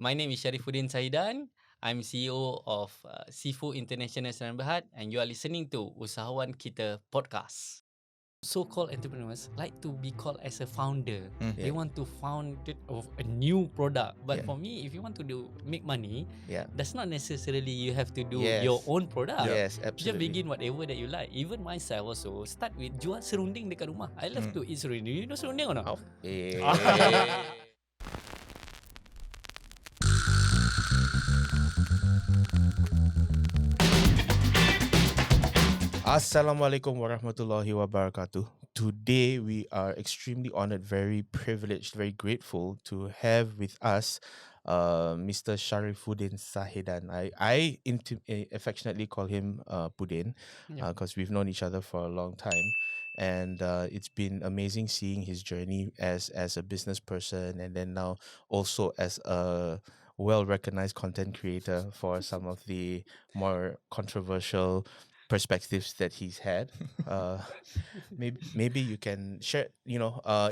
My name is Sharifuddin Sahedan. I'm CEO of Sifoo International Sdn Bhd, and you are listening to UsahawanKita Podcast. So-called entrepreneurs like to be called as a founder. They Yeah. want to found of a new product. But Yeah. for me, if you want to make money, Yeah. that's not necessarily you have to do Yes. your own product. Yes, Just absolutely. begin whatever that you like. Even myself also start with jual serunding dekat rumah. I love to eat serunding. You know serunding or not? Oh. Assalamualaikum warahmatullahi wabarakatuh. Today we are extremely honored, very privileged, very grateful to have with us Mr. Sharifuddin Sahedan. I affectionately call him Pudin Yeah. because we've known each other for a long time. And it's been amazing seeing his journey as a business person, and then now also as a well-recognized content creator for some of the more controversial perspectives that he's had. Maybe you can share,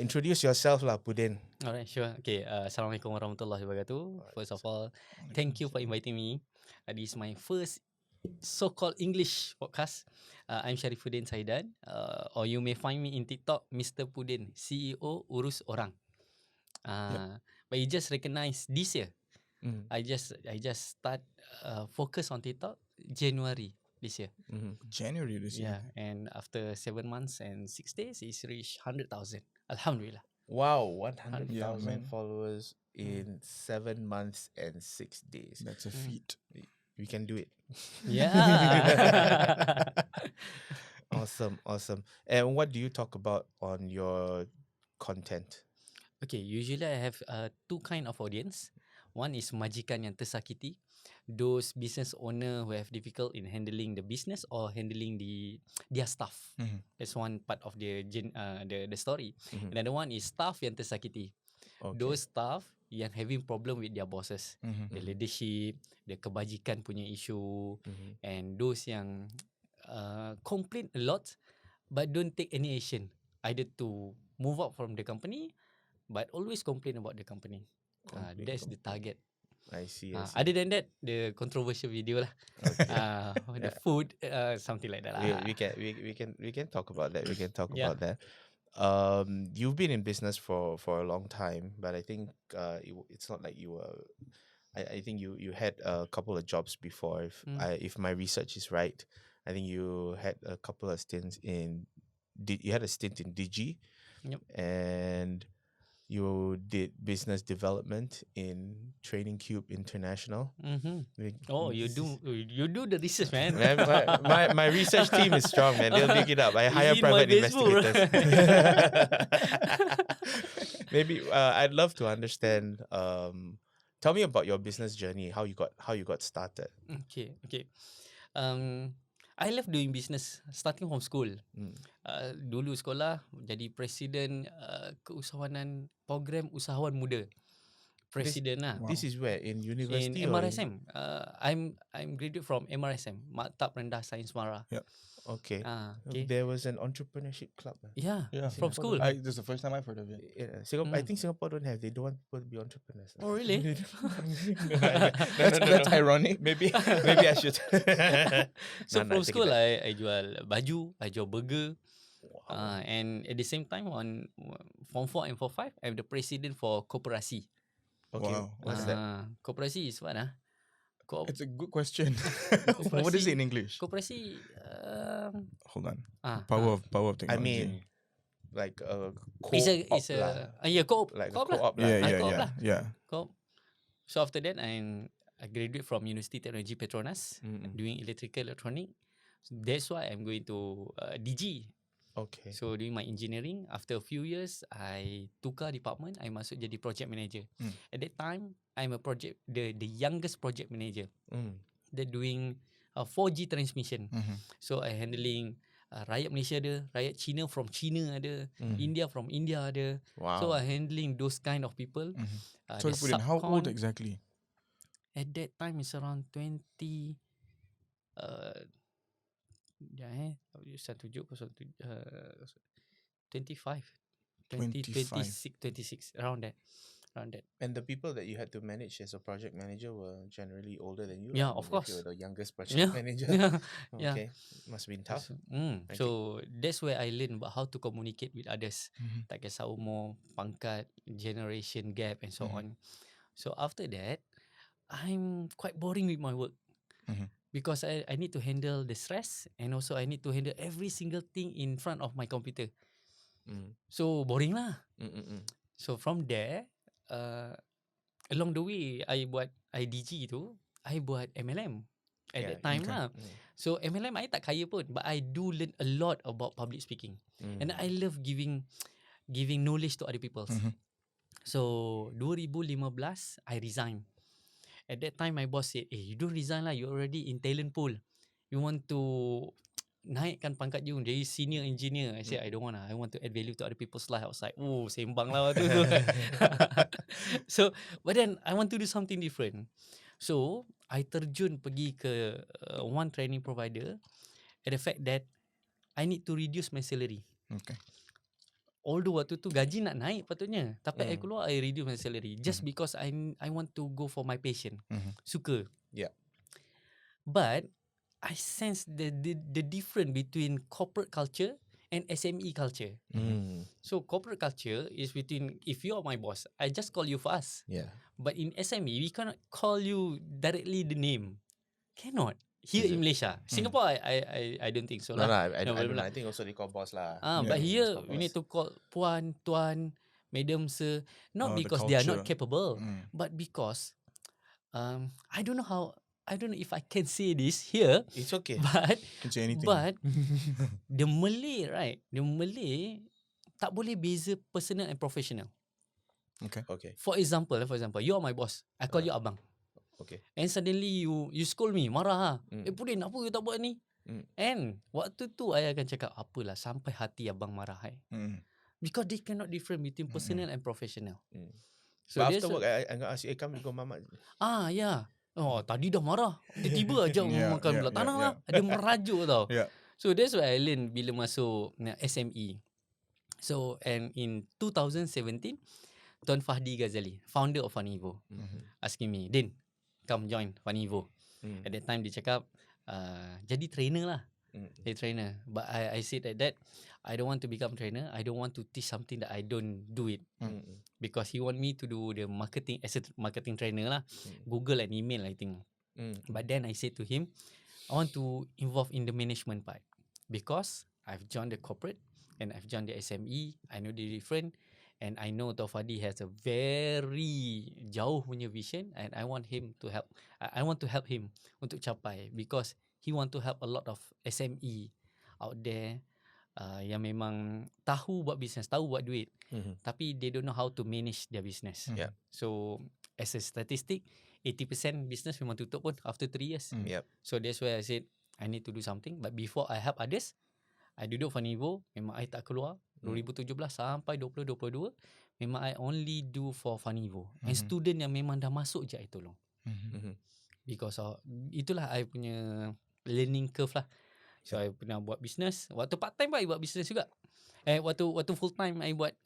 introduce yourself lah, Pudin. Alright, sure. Okay, Assalamualaikum warahmatullahi wabarakatuh. First of all, thank you for inviting me. This is my first so-called English podcast. I'm Sharifuddin Sahedan, or you may find me in TikTok, Mr. Pudin, CEO Urus Orang. But you just recognize this year. I just start focus on TikTok January this year. January this year. Yeah, and after 7 months and 6 days, it's reached 100,000. Alhamdulillah. Wow, 100,000 Yeah, man. followers in 7 months and 6 days. That's a feat. We can do it. Yeah. Awesome. And what do you talk about on your content? Okay, usually I have two kind of audience. One is majikan yang tersakiti, those business owner who have difficult in handling the business or handling their staff. That's one part of the story. Another one is staff yang tersakiti. Okay. Those staff yang having problem with their bosses, the leadership, the kebajikan punya issue, and those yang complain a lot but don't take any action, either to move out from the company but always complain about the company. That's the target. I see. Other than that, the controversial video lah. Okay. The food, something like that lah. We can talk about that. We can talk Yeah. about that. You've been in business for a long time, but I think it's not like you were. I think you had a couple of jobs before. If my research is right, I think you had a couple of stints in. You had a stint in Digi, Yep. and you did business development in Training Cube International. Oh, you do the research, man. Man, my research team is strong, man. They'll dig it up. I hire It's in my private Facebook. investigators. Maybe I'd love to understand. Tell me about your business journey. How you got started. Okay. I love doing business starting from school. Dulu sekolah jadi presiden keusahawanan program usahawan muda. Presiden lah. This is where in In university or MRSM. I'm graduate from MRSM, Maktab Rendah Sains Mara. Okay. Okay. There was an entrepreneurship club. Yeah, Yeah. from school. This is the first time I've heard of it. Yeah, Singapore. I think Singapore don't have. They don't want people to be entrepreneurs. Oh, really? That's ironic. Maybe I should. So No, from take it school, back. I jual baju, I jual burger. And at the same time, on Form 4 and Form 5, I'm the president for Koperasi. Okay. Wow. What's that? Koperasi is what? It's a good question. What is it in English? Koperasi. Hold on. Ah, Power of I technology. mean, like a co-op it's lah. a yeah, co-op. Like a Co-op lah. co-op lah. co-op lah. yeah. Co-op. So after that, I graduate from University Technology Petronas, doing electrical electronic. So that's why I'm going to DG. Okay. So doing my engineering, after a few years, I tukar department. I masuk jadi project manager. At that time, I'm the youngest project manager. They're doing 4G transmission. So I handling rakyat Malaysia ada, rakyat China from China ada, India from India ada. Wow. So I handling those kind of people. So The Pudin, how old subcon, exactly? At that time, it's around 20. 25 20, 25. 26 around that. around that. And the people that you had to manage as a project manager were generally older than you. Yeah, I of mean, if you course. were the youngest project Yeah, manager. yeah, yeah. Okay, must have been tough. Okay. So that's where I learned about how to communicate with others. Mhm. Tak kisah umur, pangkat, generation gap and so on. So after that, I'm quite boring with my work. Mhm. Because I need to handle the stress and also I need to handle every single thing in front of my computer. Mm. So boring lah. Mm. So from there, along the way I buat IDG tu, I buat MLM at Yeah, that time okay. lah. So MLM I tak kaya pun, but I do learn a lot about public speaking. And I love giving knowledge to other people. Mhm. So 2015 I resigned. At that time my boss said, you don't resign lah, you're already in talent pool. You want to naikkan pangkat you jadi senior engineer. I said I don't want lah. I want to add value to other people's life. I was like, sembang lah waktu tu. So, but then I want to do something different. So, I terjun pergi ke one training provider at the fact that I need to reduce my salary. Okay. Although waktu tu gaji nak naik patutnya, tapi I keluar I reduce my salary just because I want to go for my passion. Suka. Yeah. But I sense the difference between corporate culture and SME culture. So corporate culture is between, if you are my boss, I just call you fast. Yeah. But in SME, we cannot call you directly the name. Cannot. Here in Malaysia. Singapore, I don't think so No, lah. I don't know. I think also they call boss lah. But here, It's called we need boss. to call puan, tuan, madam, sir. Not The because they are not culture. capable, but because I don't know if I can say this here, It's okay. but Can say anything. but the Malay, right? The Malay tak boleh beza personal and professional. Okay. For example, you are my boss. I call you abang. Okay. And suddenly you scold me, marah lah. Pudin, apa you tak buat ni? And waktu tu I akan cakap, apalah sampai hati abang marah I. Because they cannot different between personal and professional. So But after work, I'm going to ask you, come go mama. Yeah. Oh, tadi dah marah. Tiba-tiba ajak makan belah tanah lah. Dia merajuk tau. Yeah. So that's what I learned bila masuk SME. So, and in 2017, Tuan Fahdi Ghazali, founder of Funivo, asking me, Din, come join Funivo. At that time dia cakap, jadi trainer lah. Jadi trainer. But I said that I don't want to become trainer. I don't want to teach something that I don't do it. Because he want me to do the marketing as a marketing trainer lah. Google and email, I think. But then I said to him, I want to involve in the management part. Because I've joined the corporate and I've joined the SME. I know the different. And I know Taufadi has a very jauh punya vision, and I want him to help. I want to help him untuk capai, because he want to help a lot of SME out there yang memang tahu buat business, tahu buat duit, tapi they don't know how to manage their business. Yeah. So as a statistic, 80% business memang tutup pun after 3 years. Yep. So that's why I said I need to do something. But before I help others, I duduk Funivo, memang I tak keluar. 2017 sampai 2022, memang I only do for Funivo. And student yang memang dah masuk je I tolong. Because of, itulah I punya learning curve lah. So I pernah buat business. Waktu part time pun I buat business juga. Waktu full time I buat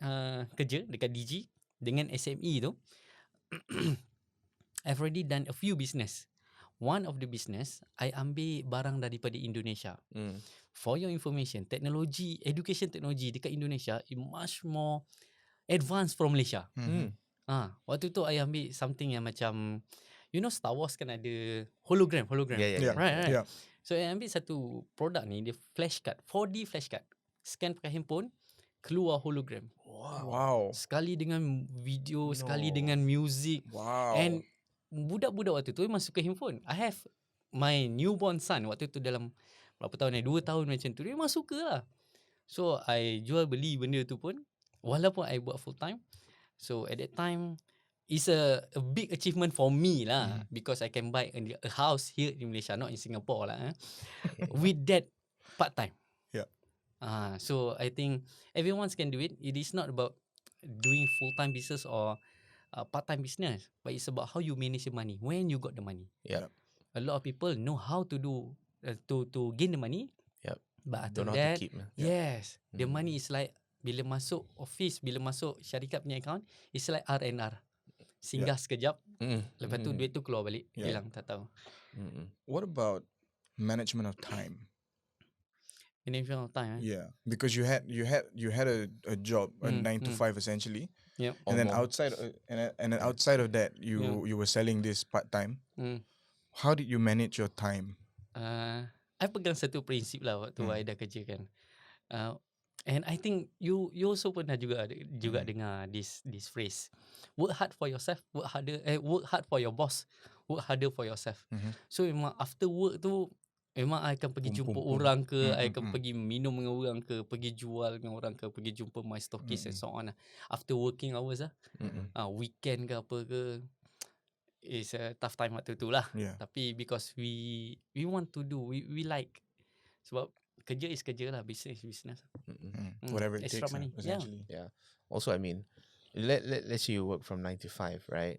kerja dekat DG dengan SME tu. I've already done a few business. One of the business, I ambil barang daripada Indonesia. For your information, technology, education technology dekat Indonesia is much more advanced from Malaysia. Waktu tu I ambil something yang macam, you know Star Wars kan ada hologram. Yeah. Right. Yeah. So I ambil satu produk ni, dia flash card, 4D flash card. Scan pakai handphone, keluar hologram. Wow. Sekali dengan video, sekali dengan music. Wow. And budak-budak waktu tu memang suka handphone. I have my newborn son waktu tu dalam berapa tahun ni, 2 tahun macam tu. Dia memang suka lah. So I jual beli benda tu pun, walaupun I buat full time. So at that time, it's a big achievement for me lah. Because I can buy a house here in Malaysia, not in Singapore lah. With that part time. Yeah. So I think everyone can do it. It is not about doing full time business or part time business, but it's about how you manage your money when you got the money. Yeah. A lot of people know how to do to gain the money. Yep. But after Don't know how that, to keep. yes, the money is like bila masuk office, bila masuk syarikat punya account, it's like R&R. singgah sekejap, lepas tu Mm. duit tu keluar balik, Yeah. hilang tak tahu. What about management of time? Management of time. Yeah, because you had a job, a 9 to 5 essentially, Yep. and then Or more. outside of that, you were selling this part time. How did you manage your time? I pegang satu prinsip lah waktu I dah kerja kan. And I think you also pernah juga dengar this phrase. Work hard for yourself, work hard for your boss, work harder for yourself. So memang after work tu memang I akan pergi jumpa orang ke, I akan pergi minum dengan orang ke, pergi jual dengan orang ke, pergi jumpa my stockist and so on lah. After working hours lah. Weekend ke apa ke, is a tough time waktu tu lah. Yeah. Tapi because we want to do, we like. Sebab kerja is kerja lah, business is business. Whatever it Extra takes, money. essentially. Yeah. Also, I mean, let's say you work from 9 to 5, right?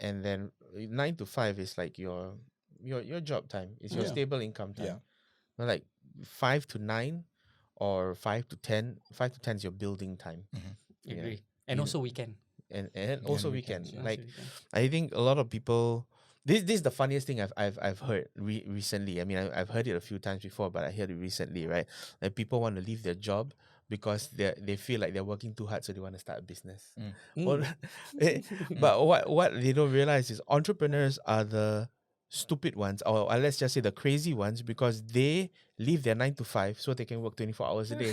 And then 9 to 5 is like your job time. It's your stable income time. Yeah. Not like 5 to 9 or 5 to 10. 5 to 10 is your building time. Agree. And also weekend. And also weekend. weekends, yeah. Like I think a lot of people. This is the funniest thing I've heard recently. I mean, I've heard it a few times before, but I heard it recently, right? Like people want to leave their job because they feel like they're working too hard, so they want to start a business. But what they don't realize is entrepreneurs are the stupid ones, or let's just say the crazy ones, because they leave their 9 to 5 so they can work 24 hours a day.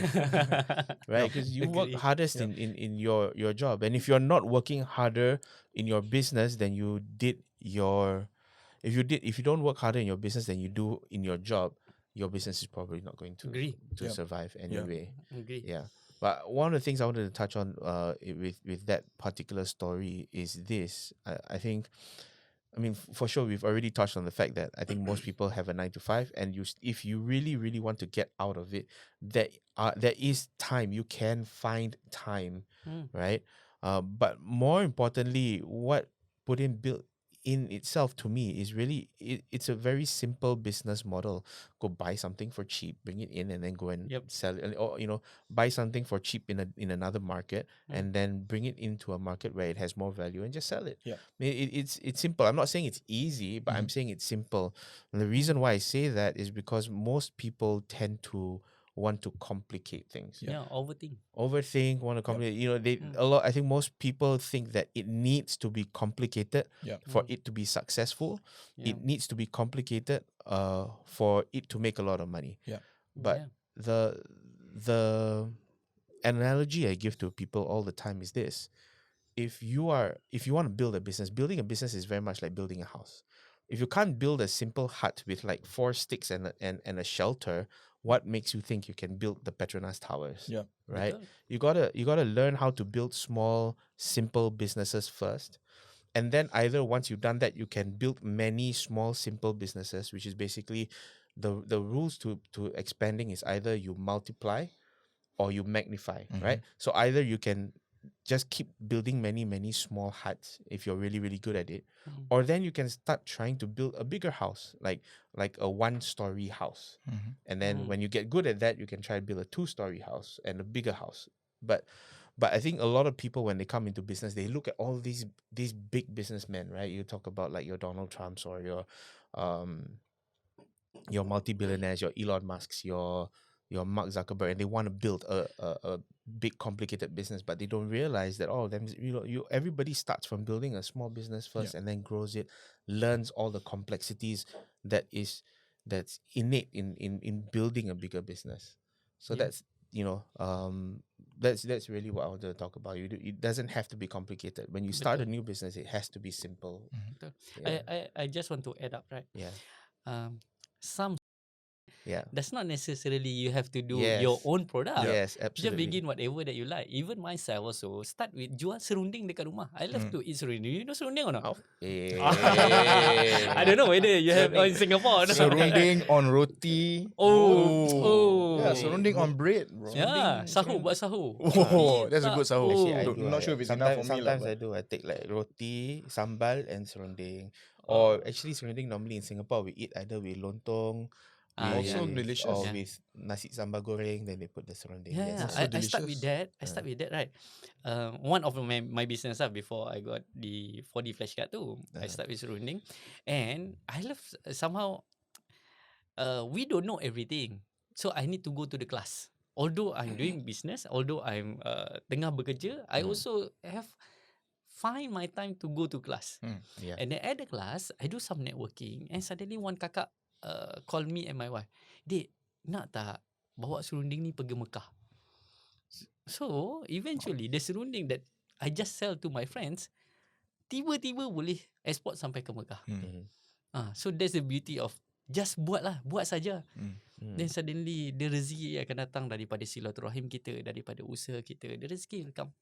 Right? Because you work hardest in your job. And if you're not working harder in your business than you did if you don't work harder in your business than you do in your job, your business is probably not going to survive anyway. Agree. Yeah. But one of the things I wanted to touch on with that particular story is this. I think, I mean, for sure, we've already touched on the fact that I think most people have a 9 to 5, and if you really, really want to get out of it, there is time. You can find time, right? But more importantly, what Pudin built in itself to me is really it's a very simple business model. Go buy something for cheap, bring it in, and then go and sell it, or buy something for cheap in another market, and then bring it into a market where it has more value and just sell it. Yeah. It's simple. I'm not saying it's easy, but I'm saying it's simple. And the reason why I say that is because most people tend to want to complicate things. Overthink, want to complicate. I think most people think that it needs to be complicated for it to be successful. It needs to be complicated for it to make a lot of money. But the analogy I give to people all the time is this: if you want to build a business, building a business is very much like building a house. If you can't build a simple hut with like 4 sticks and a shelter, what makes you think you can build the Petronas Towers? Yeah. Right? You gotta learn how to build small, simple businesses first. And then either once you've done that, you can build many small, simple businesses, which is basically the rules to expanding is either you multiply or you magnify, right? So either you can just keep building many, many small huts if you're really, really good at it. Or then you can start trying to build a bigger house, like a 1-story house. And then when you get good at that, you can try to build a 2-story house and a bigger house. But I think a lot of people, when they come into business, they look at all these big businessmen, right? You talk about like your Donald Trumps or your multi-billionaires, your Elon Musks, your Mark Zuckerberg, and they want to build a big complicated business, but they don't realize that all of them, everybody starts from building a small business first and then grows it, learns all the complexities that's innate in building a bigger business. So that's really what I want to talk about. It doesn't have to be complicated. When you start a new business, it has to be simple. I just want to add up, right? Some Yeah. That's not necessarily you have to do your own product. Yes, absolutely. Just begin whatever that you like. Even myself also, start with jual serunding dekat rumah. I love to eat serunding. You know serunding or not? I don't know whether you have in Singapore or not. Serunding on roti. Yeah, serunding on bread, bro. Yeah, sahur buat sahur. That's a good sahur. Actually, I'm not sure if it's enough for me. Sometimes I do. I take like roti, sambal, and serunding. Or actually, serunding normally in Singapore we eat either with lontong, Also with delicious. Yeah. with nasi sambal goreng, then they put the serunding. Yeah, Also I start with delicious. that. Right. One of my business before I got the 4D flash card too. I start with surrounding, and I love somehow. We don't know everything, so I need to go to the class. Although I'm doing business, although I'm tengah bekerja, I also have find my time to go to class. Yeah. And then at the class, I do some networking, and suddenly one kakak call me and my wife, "Dek, nak tak bawa serunding ni pergi Mekah?" So eventually the serunding that I just sell to my friends, tiba-tiba boleh export sampai ke Mekah. So that's the beauty of just buat saja. Then suddenly the rezeki akan datang daripada silaturahim kita, daripada usaha kita. The rezeki will come.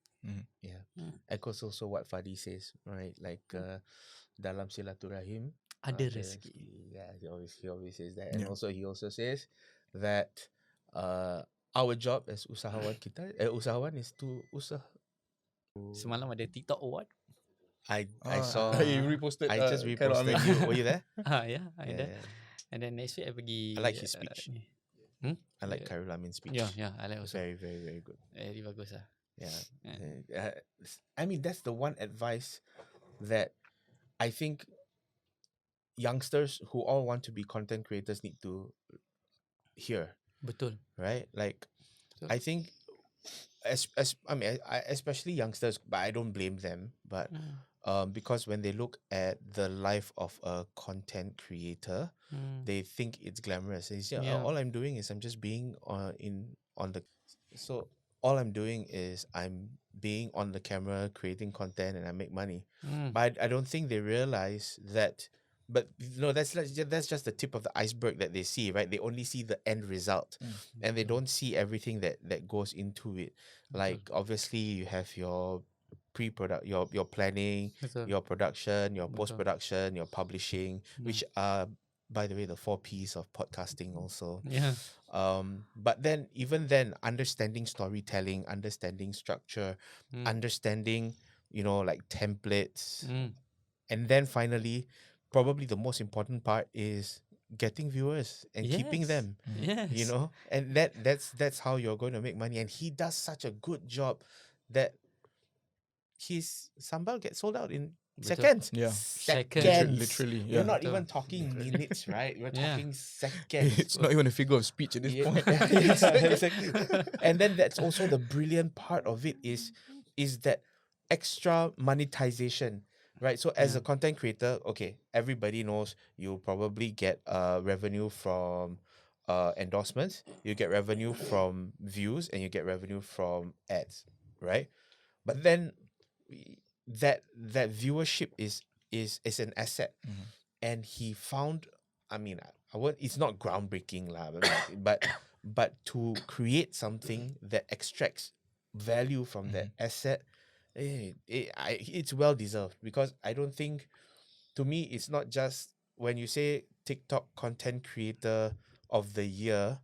Yeah. Echoes also what Fadi says, right? Like dalam silaturahim Ada rezeki. Yeah, he always says that. And also he also says that our job as usahawan kita, usahawan is to Semalam ada TikTok award. I saw. You reposted. I just reposted. Were you there? Yeah, I did. Yeah. And then next week I pergi. I like his speech. I like Khairul Amin's speech. Yeah, I like also. Very, very, very good. Very bagus lah. Yeah. I mean, that's the one advice that I think youngsters who all want to be content creators need to hear. Betul. Right? Like, Betul. I think, especially youngsters, but I don't blame them. But because when they look at the life of a content creator, they think it's glamorous. It's, all I'm doing is I'm just being so all I'm doing is I'm being on the camera, creating content, and I make money. But I don't think they realize that. But that's just the tip of the iceberg that they see, right? They only see the end result, and they don't see everything that goes into it. Like obviously, you have your pre-product, your planning, your production, your post-production, your publishing, which are, by the way, the 4 P's of podcasting also. Yeah. But then, even then, understanding storytelling, understanding structure, understanding, like templates, and then finally, probably the most important part is getting viewers and keeping them. Yes. And that's how you're going to make money. And he does such a good job that his sambal gets sold out in seconds. Yeah. Seconds. Literally. We're Yeah. not even talking minutes, right? We're talking seconds. It's not even a figure of speech at this point. Exactly. And then that's also the brilliant part of it is that extra monetization, right? So as a content creator, okay, everybody knows you probably get revenue from endorsements, you get revenue from views, and you get revenue from ads, right? But then that viewership is an asset, and he found. I mean, it's not groundbreaking lah, but to create something that extracts value from that asset, it's well deserved, because I don't think, to me, it's not just when you say TikTok content creator of the year.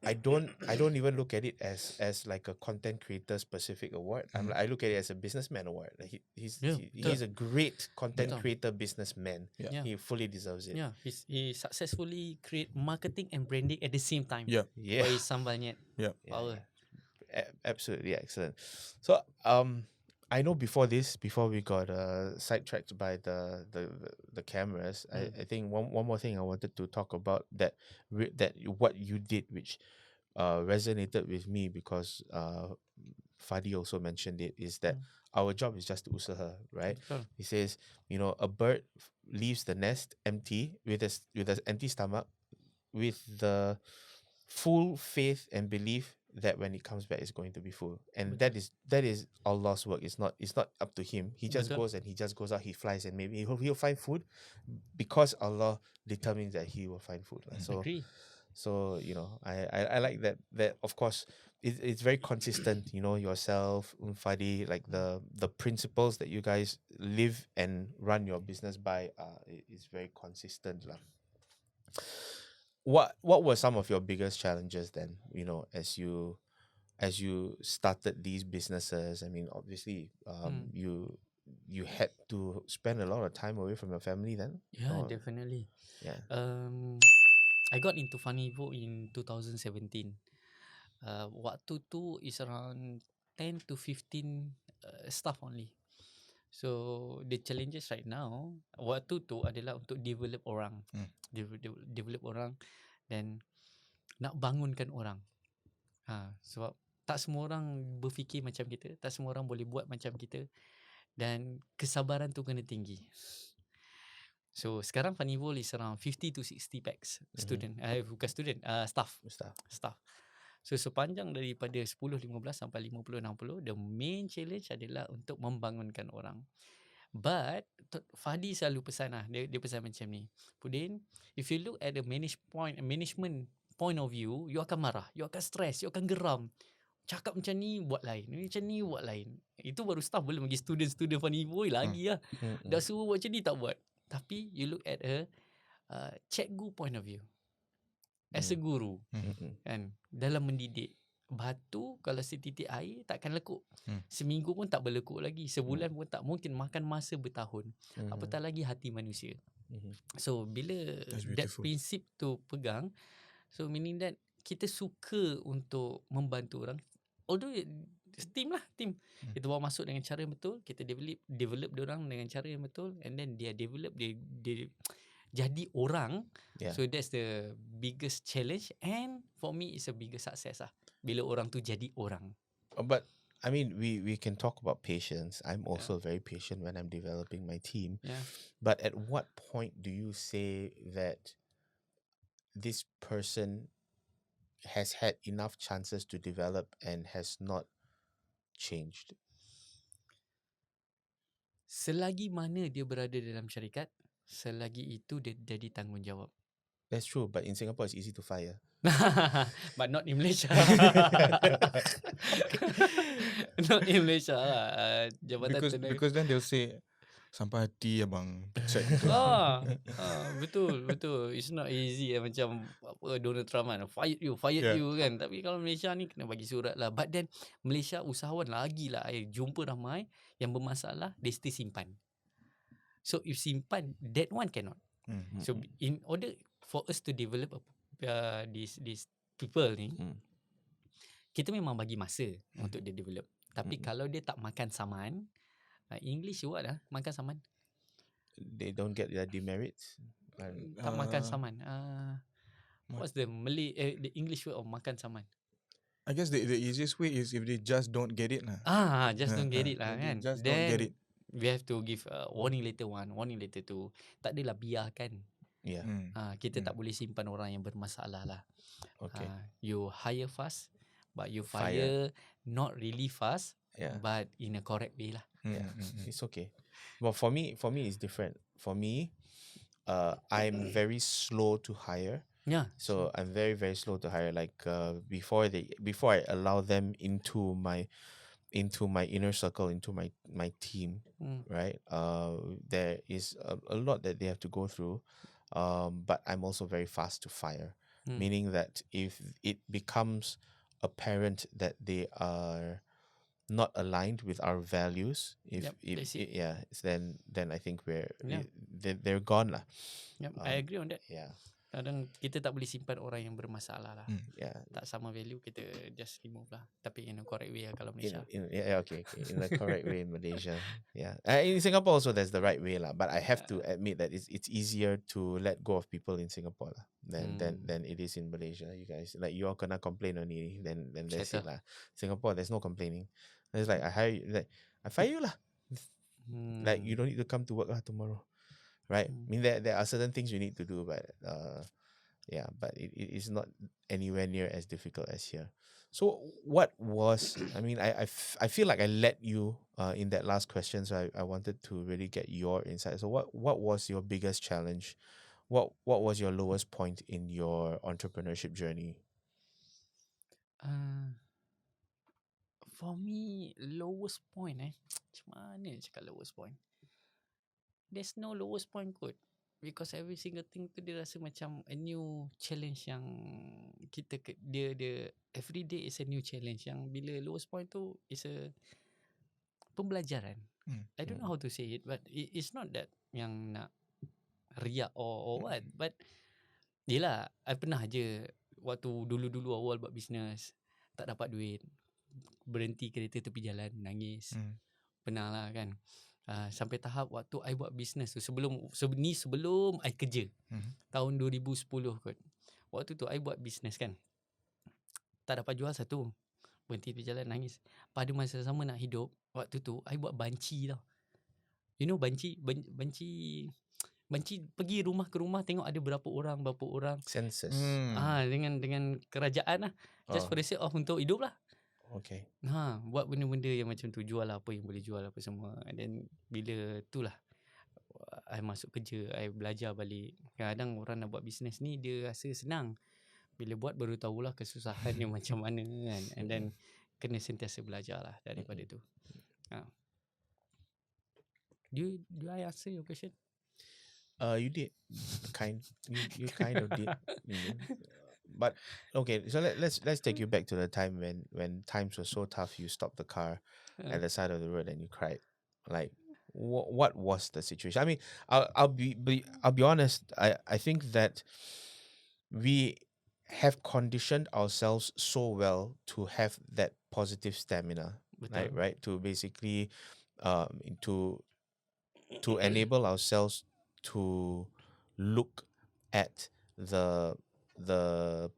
I don't even look at it as like a content creator specific award. I look at it as a businessman award. Like he's a great content creator businessman. Yeah. He fully deserves it. Yeah, he successfully create marketing and branding at the same time. Yeah. Yeah. By sambalnya. Power. Absolutely excellent. So I know before we got sidetracked by the cameras. I think one more thing I wanted to talk about that what you did, which resonated with me, because Fadi also mentioned it, is that our job is just to usaha, right? He says, a bird leaves the nest empty with an empty stomach, with the full faith and belief that when it comes back, it's going to be full. And that is Allah's work. It's not up to him. He just goes out, he flies, and maybe he'll find food, because Allah determines that he will find food. So I like that of course it's very consistent, yourself, Fadi, like the principles that you guys live and run your business by is very consistent lah. What were some of your biggest challenges then, as you started these businesses? I mean, obviously, you had to spend a lot of time away from your family then. Yeah, definitely. Yeah. I got into Funnyvo in 2017. Waktu tu is around 10 to 15 staff only. So the challenges right now waktu tu adalah untuk develop orang. Develop orang dan nak bangunkan orang. Sebab tak semua orang berfikir macam kita, tak semua orang boleh buat macam kita, dan kesabaran tu kena tinggi. So sekarang Funnyvo is around 50 to 60 packs student. Bukan student, staff. So sepanjang daripada 10, 15 sampai 50, 60, the main challenge adalah untuk membangunkan orang. But Fadi selalu pesan dia pesan macam ni, Pudin, if you look at the management point of view, you akan marah, you akan stress, you akan geram. Cakap macam ni buat lain, macam ni buat lain. Itu baru staff, belum lagi student Funnyvo lagi lah. Dah suruh buat macam ni tak buat. Tapi you look at a cikgu point of view, as a guru, kan, dalam mendidik. Batu kalau setitik air takkan lekuk. Seminggu pun tak berlekuk lagi, sebulan pun tak, mungkin makan masa bertahun. Apatah lagi hati manusia. So bila that prinsip tu pegang, so meaning that kita suka untuk membantu orang. Although team. Kita bawa masuk dengan cara yang betul, kita develop diorang dengan cara yang betul, and then dia develop, dia jadi orang. So that's the biggest challenge, and for me it's a bigger success bila orang tu jadi orang. But I mean, we can talk about patience. I'm also very patient when I'm developing my team. But at what point do you say that this person has had enough chances to develop and has not changed? Selagi mana dia berada dalam syarikat, selagi itu dia jadi tanggungjawab. That's true, but in Singapore it's easy to fire. But not in Malaysia. Not in Malaysia lah. Jabatan because then they'll say, sampai hati abang pecat. Betul. It's not easy macam apa Donald Trump kan, fired you kan. Tapi kalau Malaysia ni kena bagi surat lah. But then Malaysia usahawan lagi lah. I jumpa ramai yang bermasalah, they still simpan. So if simpan, that one cannot. So in order for us to develop these people ni, kita memang bagi masa untuk dia develop. Tapi kalau dia tak makan saman, English what makan saman? They don't get their demerits. Tak makan saman. What's the Malay, the English word of makan saman? I guess the easiest way is if they just don't get it lah. Just don't get it lah kan. Just Then don't get it. we have to give warning letter 1, warning letter 2. Tak adalah biarkan. Kita tak boleh simpan orang yang bermasalah lah. Okay. You hire fast, but you fire not really fast, but in a correct way lah. It's okay. But for me it's different. For me, I'm very slow to hire. So I'm very, very slow to hire. Like before I allow them into my inner circle, into my team, right? There is a lot that they have to go through. But I'm also very fast to fire, meaning that if it becomes apparent that they are not aligned with our values, then I think they're gone lah. I agree on that. Kadang kita tak boleh simpan orang yang bermasalah lah. Tak sama value, kita just remove lah. Tapi in a correct way lah kalau Malaysia. Okay. In a correct way in Malaysia. In Singapore also there's the right way lah. But I have to admit that it's easier to let go of people in Singapore lah than it is in Malaysia. You guys, like, you all kena complain only, then that's it lah. Singapore there's no complaining. It's like I fire you lah. Like, you don't need to come to work lah tomorrow. Right? I mean, there are certain things you need to do, but but it is not anywhere near as difficult as here. So what was, I feel like I led you in that last question, so I wanted to really get your insight. So what was your biggest challenge? What was your lowest point in your entrepreneurship journey? For me, lowest point macam mana cakap lowest point? There's no lowest point kot, because every single thing tu dia rasa macam a new challenge yang kita dia every day is a new challenge, yang bila lowest point tu is a pembelajaran. I don't know how to say it, but it's not that yang nak riak or what, but Yelah, I pernah je waktu dulu-dulu awal buat bisnes, tak dapat duit, berhenti kereta tepi jalan, nangis. Pernah lah kan. Sampai tahap waktu I buat bisnes tu, sebelum I kerja, tahun 2010 kot. Waktu tu I buat bisnes kan, tak dapat jual satu, berhenti tepi jalan, nangis. Pada masa sama nak hidup, waktu tu I buat banci tau. You know banci? Banci pergi rumah ke rumah, tengok ada berapa orang. Census. Dengan kerajaan lah. Just for the sake of untuk hidup lah. Okay. Buat benda-benda yang macam tu, jual apa yang boleh jual apa semua. And then bila tu lah I masuk kerja, I belajar balik. Kadang orang nak buat bisnes ni dia rasa senang, bila buat baru tahulah kesusahan dia macam mana kan. And then kena sentiasa belajar lah daripada tu. Do I answer your question? You did. You kind of did. But okay, so let's take you back to the time when times were so tough. You stopped the car at the side of the road and you cried. Like, what was the situation? I mean, I'll be honest. I think that we have conditioned ourselves so well to have that positive stamina, right? To basically, to enable ourselves to look at the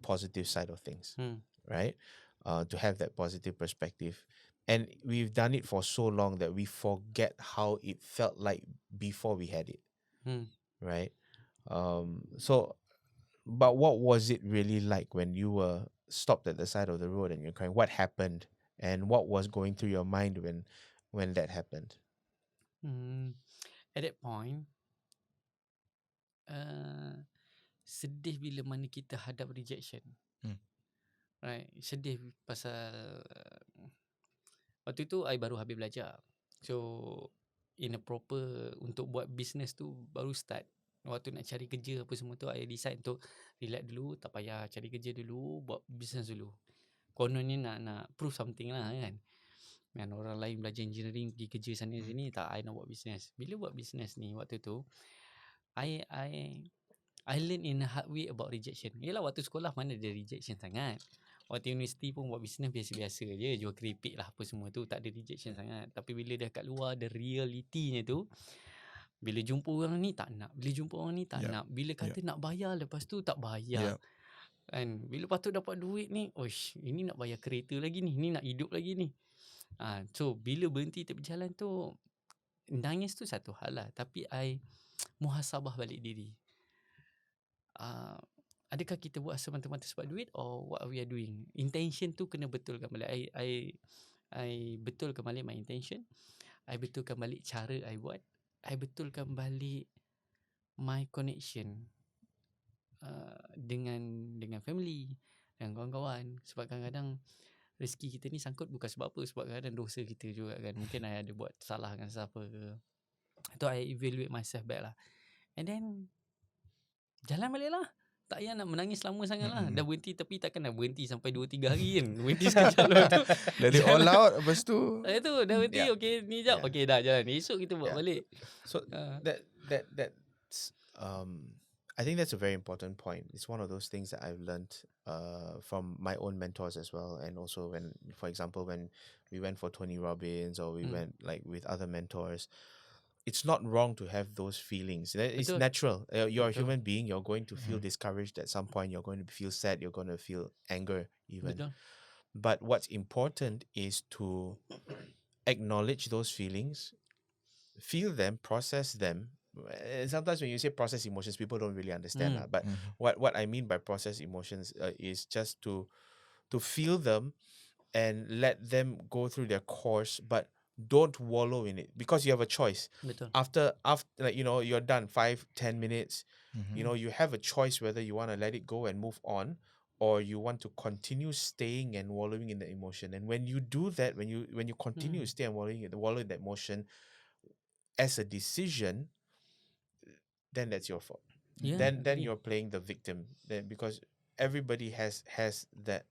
positive side of things, right? To have that positive perspective. And we've done it for so long that we forget how it felt like before we had it, right? But what was it really like when you were stopped at the side of the road and you're crying? What happened? And what was going through your mind when that happened? At that point, sedih bila mana kita hadap rejection. Right, sedih pasal waktu tu I baru habis belajar. So in a proper untuk buat business tu baru start. Waktu nak cari kerja apa semua tu, I decide untuk relax dulu, tak payah cari kerja dulu, buat business dulu. Kononnya nak prove something lah kan. Dan orang lain belajar engineering, pergi kerja sana sini, tak, I nak buat business. Bila buat business ni waktu tu, I learn in a hard way about rejection. Yelah waktu sekolah mana ada rejection sangat. Waktu universiti pun buat business biasa-biasa je, jual keripik lah apa semua tu, tak ada rejection sangat. Tapi bila dah kat luar, ada realitinya tu, bila jumpa orang ni tak nak, bila jumpa orang ni tak nak, bila kata nak bayar lepas tu tak bayar. Kan, bila patut dapat duit ni, ini nak bayar kereta lagi ni nak hidup lagi ni. So bila berhenti tepi jalan tu, nangis tu satu hal lah, tapi I muhasabah balik diri. Adakah kita buat semata-mata sebab duit, or what we are doing? Intention tu kena betulkan balik. I betulkan balik my intention. I betulkan balik cara I buat. I betulkan balik my connection dengan family, dengan kawan-kawan. Sebab kadang-kadang rezeki kita ni sangkut bukan sebab apa, sebab kadang dosa kita juga kan. Mungkin I ada buat salah dengan siapa ke. Tu I evaluate myself back lah. And then jalan balik lah. Tak payah nak menangis lama sangat lah. Dah berhenti, tapi takkan nak berhenti sampai 2-3 hari kan. Berhenti sekejap lepas tu let it all out. Lepas tu tu dah berhenti. Okay ni jap. Okay dah jalan. Esok kita buat balik. So that's I think that's a very important point. It's one of those things that I've learned from my own mentors as well, and also when, for example, when we went for Tony Robbins, or we went like with other mentors, it's not wrong to have those feelings. It's natural. You're a human being. You're going to feel discouraged at some point. You're going to feel sad. You're going to feel anger even. But what's important is to acknowledge those feelings, feel them, process them. Sometimes when you say process emotions, people don't really understand that. But what I mean by process emotions is just to feel them and let them go through their course, but don't wallow in it, because you have a choice. Betul. After like, you're done 5-10 minutes, you have a choice whether you want to let it go and move on, or you want to continue staying and wallowing in the emotion. And when you do that, when you continue to stay and wallow in that emotion as a decision, then that's your fault. Then you're playing the victim. Then, because everybody has that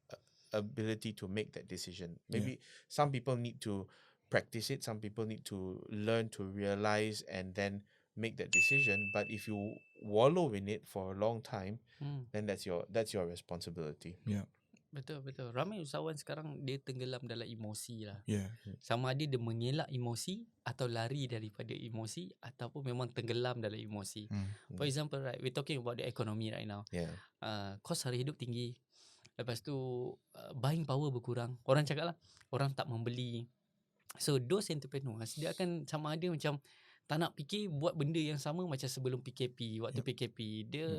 ability to make that decision. Maybe some people need to practice it. Some people need to learn to realize and then make that decision. But if you wallow in it for a long time, then that's your responsibility. Yeah. Betul. Ramai usahawan sekarang dia tenggelam dalam emosi lah. Yeah. Sama ada dia mengelak emosi atau lari daripada emosi ataupun memang tenggelam dalam emosi. For example, right, we're talking about the economy right now. Yeah. Kos hari hidup tinggi. Lepas tu buying power berkurang. Orang cakap lah, orang tak membeli. So those entrepreneurs, dia akan sama ada macam tak nak fikir buat benda yang sama macam sebelum PKP. Waktu PKP, dia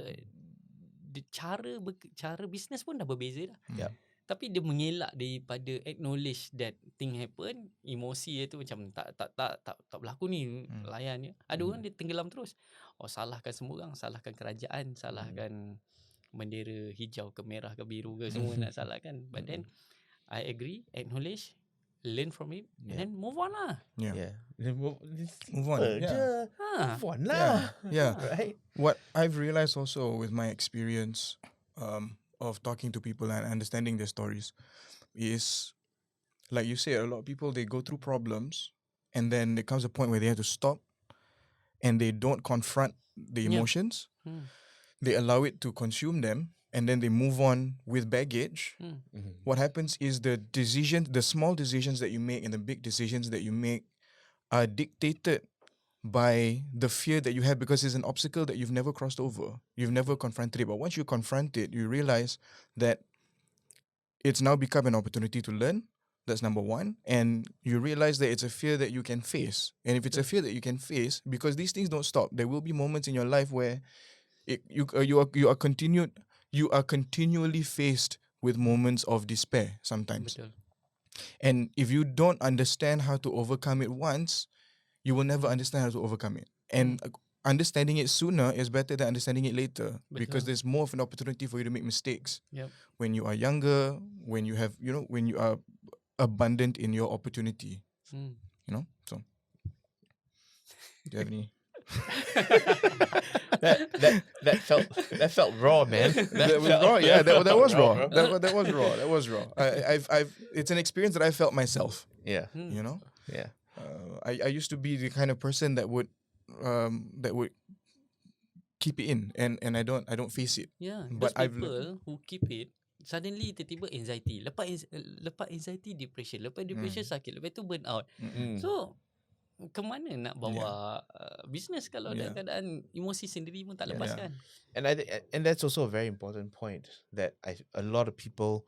cara bisnes pun dah berbeza dah. Yeah. Tapi dia mengelak daripada acknowledge that thing happen, emosi dia tu macam tak berlaku ni, layan je. Ada orang dia tenggelam terus. Salahkan semua orang, salahkan kerajaan, salahkan bendera hijau ke merah ke biru ke, semua nak salahkan. But then I agree, acknowledge, learn from it, and then move on lah. Yeah. Move on. Yeah. Move on lah. Yeah. Right. What I've realized also with my experience of talking to people and understanding their stories is, like you say, a lot of people, they go through problems and then there comes a point where they have to stop and they don't confront the emotions. They allow it to consume them and then they move on with baggage. What happens is the small decisions that you make and the big decisions that you make are dictated by the fear that you have, because it's an obstacle that you've never crossed over. You've never confronted it. But once you confront it, you realize that it's now become an opportunity to learn. That's number one. And you realize that it's a fear that you can face. And if it's a fear that you can face, because these things don't stop, there will be moments in your life where you are continually faced with moments of despair sometimes. Betul. And if you don't understand how to overcome it once, you will never understand how to overcome it. And understanding it sooner is better than understanding it later, because there's more of an opportunity for you to make mistakes. Yep. When you are younger, when you have, when you are abundant in your opportunity, so do you have any? that felt raw, man. That was raw. Yeah, that was raw. That was raw. I've it's an experience that I felt myself. Yeah. Yeah. I used to be the kind of person that would keep it in, and I don't face it. Yeah, But those people who keep it, suddenly tiba-tiba anxiety. Lepas anxiety, depression. Lepas depression, sakit. Lepas tu burn out. So ke mana nak bawa business kalau dalam keadaan emosi sendiri pun tak lepaskan. And that's also a very important point that a lot of people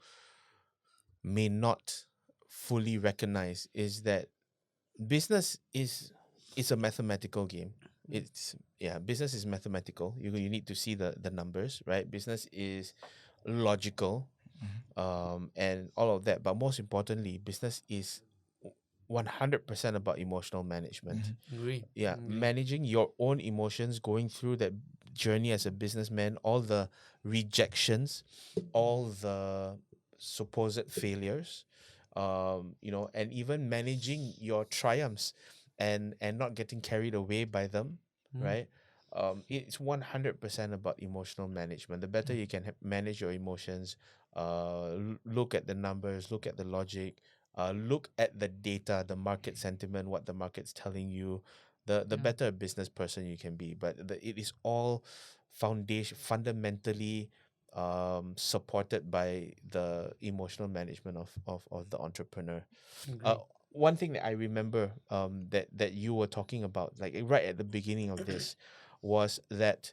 may not fully recognize, is that business is a mathematical game. Business is mathematical. You need to see the numbers, right? Business is logical, and all of that. But most importantly, business is 100% about emotional management. Agree. Yeah, managing your own emotions, going through that journey as a businessman, all the rejections, all the supposed failures, and even managing your triumphs and not getting carried away by them, right? It's 100% about emotional management. The better you can manage your emotions, look at the numbers, look at the logic, look at the data, the market sentiment, what the market's telling you, the better a business person you can be. But it is all fundamentally supported by the emotional management of the entrepreneur. One thing that I remember that you were talking about, like right at the beginning of this, was that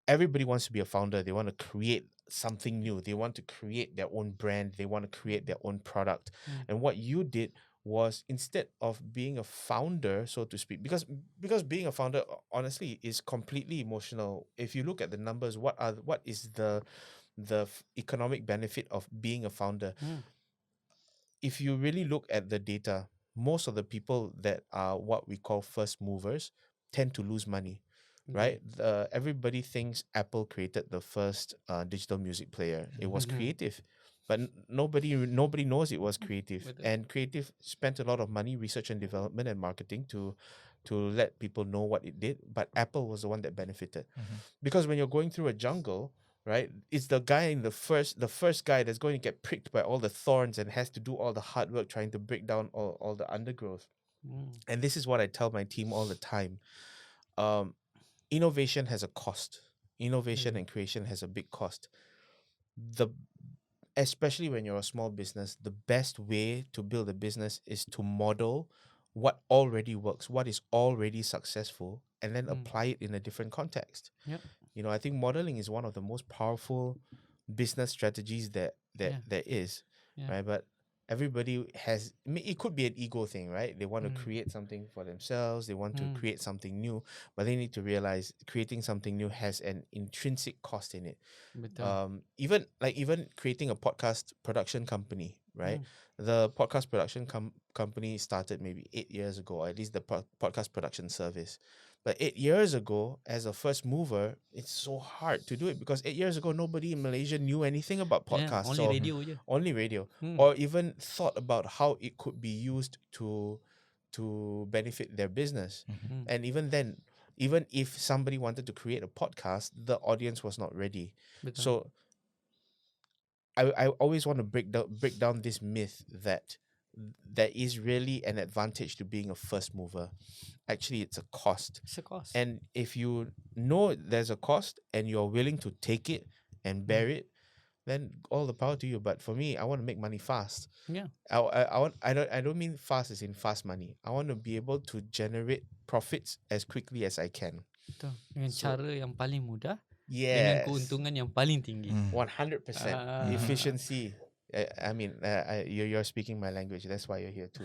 everybody wants to be a founder. They want to create something new. They want to create their own brand. They want to create their own product. And what you did was, instead of being a founder, so to speak, because being a founder, honestly, is completely emotional. If you look at the numbers, what is the economic benefit of being a founder? If you really look at the data, most of the people that are what we call first movers tend to lose money. Right? Everybody thinks Apple created the first digital music player. It was creative, but nobody knows it was creative. And creative spent a lot of money, research and development and marketing to let people know what it did. But Apple was the one that benefited, because when you're going through a jungle, right, it's the guy in the first guy that's going to get pricked by all the thorns and has to do all the hard work trying to break down all the undergrowth. And this is what I tell my team all the time. innovation has a cost. Innovation and creation has a big cost. Especially when you're a small business, the best way to build a business is to model what already works, what is already successful, and then apply it in a different context. Yep. I think modeling is one of the most powerful business strategies that there is, right? But everybody has, it could be an ego thing, right? They want to create something for themselves, they want to create something new, but they need to realize creating something new has an intrinsic cost in it. Even creating a podcast production company, right? The podcast production company started maybe 8 years ago, or at least the podcast production service. But 8 years ago, as a first mover, it's so hard to do it because 8 years ago, nobody in Malaysia knew anything about podcasts. Only radio je. Only radio. Or even thought about how it could be used to benefit their business. And even then, even if somebody wanted to create a podcast, the audience was not ready. Betul. So I always want to break down this myth that there is really an advantage to being a first mover. Actually, it's a cost. It's a cost. And if you know there's a cost and you're willing to take it and bear it, then all the power to you. But for me, I want to make money fast. Yeah. I don't mean fast as in fast money. I want to be able to generate profits as quickly as I can. Betul. Dengan cara yang paling mudah, Yes. dengan keuntungan yang paling tinggi. 100%. Efficiency. I mean, you're speaking my language. That's why you're here too.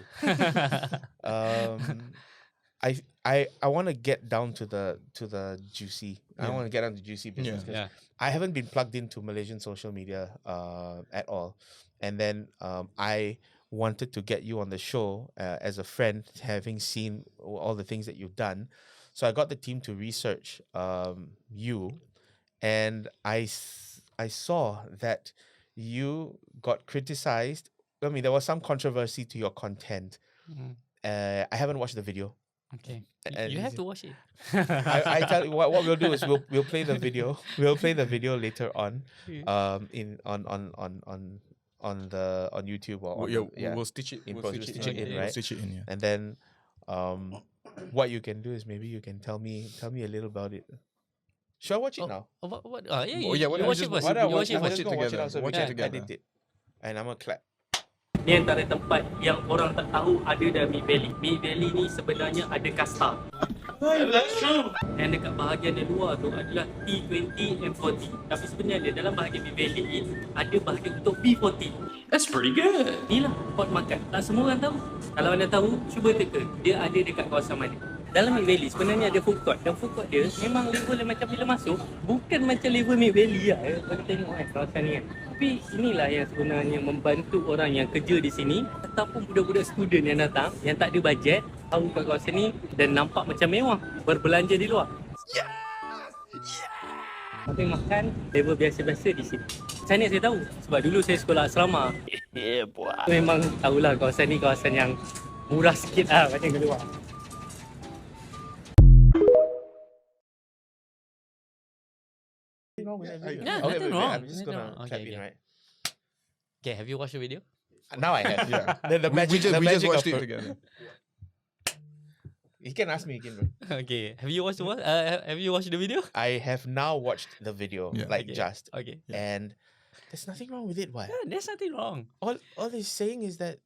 I want to get down to the juicy. I want to get down to juicy business. I haven't been plugged into Malaysian social media at all, and then I wanted to get you on the show as a friend, having seen all the things that you've done. So I got the team to research you, and I saw that you got criticized. I mean, there was some controversy to your content. I haven't watched the video. Okay, you have to watch it. I tell you what we'll do is we'll play the video. We'll play the video later on, on YouTube or we'll stitch it. We'll stitch it in, right? Stitch it in, yeah. And then, what you can do is maybe you can tell me a little about it. Should I watch it now? What? Yeah, you watch it first. Why don't You watch it watch first. it together? So Watch we it can together. edit it, and I'm gonna clap. Ni antara tempat yang orang tak tahu ada dalam Mid Valley. Mid Valley ni sebenarnya ada kasta. Yang dekat bahagian yang luar tu adalah T20 and 40. Tapi sebenarnya dalam bahagian Mid Valley ni ada bahagian untuk B40. That's pretty good. Inilah spot makan. Tak semua orang tahu. Kalau anda tahu, cuba teka. Dia ada dekat kawasan mana. Dalam Mid Valley sebenarnya ada food court. Dan food court dia memang level yang macam bila masuk, bukan macam level Mid Valley lah. Bagi tengok kawasan ni kan. Tapi inilah yang sebenarnya membantu orang yang kerja di sini ataupun budak-budak student yang datang yang tak ada bajet tahu kat kawasan ni dan nampak macam mewah berbelanja di luar. Tapi makan level biasa-biasa di sini. Macam ni saya tahu sebab dulu saya sekolah asrama. Memang tahulah kawasan ni kawasan yang murah sikit lah macam keluar. Nothing wrong. I'm just gonna clap in, right? Okay, have you watched the video? Now I have. Yeah. The magic, we the just magic watched of it together. You can ask me again, bro. Okay, have you watched have you watched the video? I have now watched the video, Yeah. just, Okay. and there's nothing wrong with it. Why? Yeah, there's nothing wrong. All he's saying is that,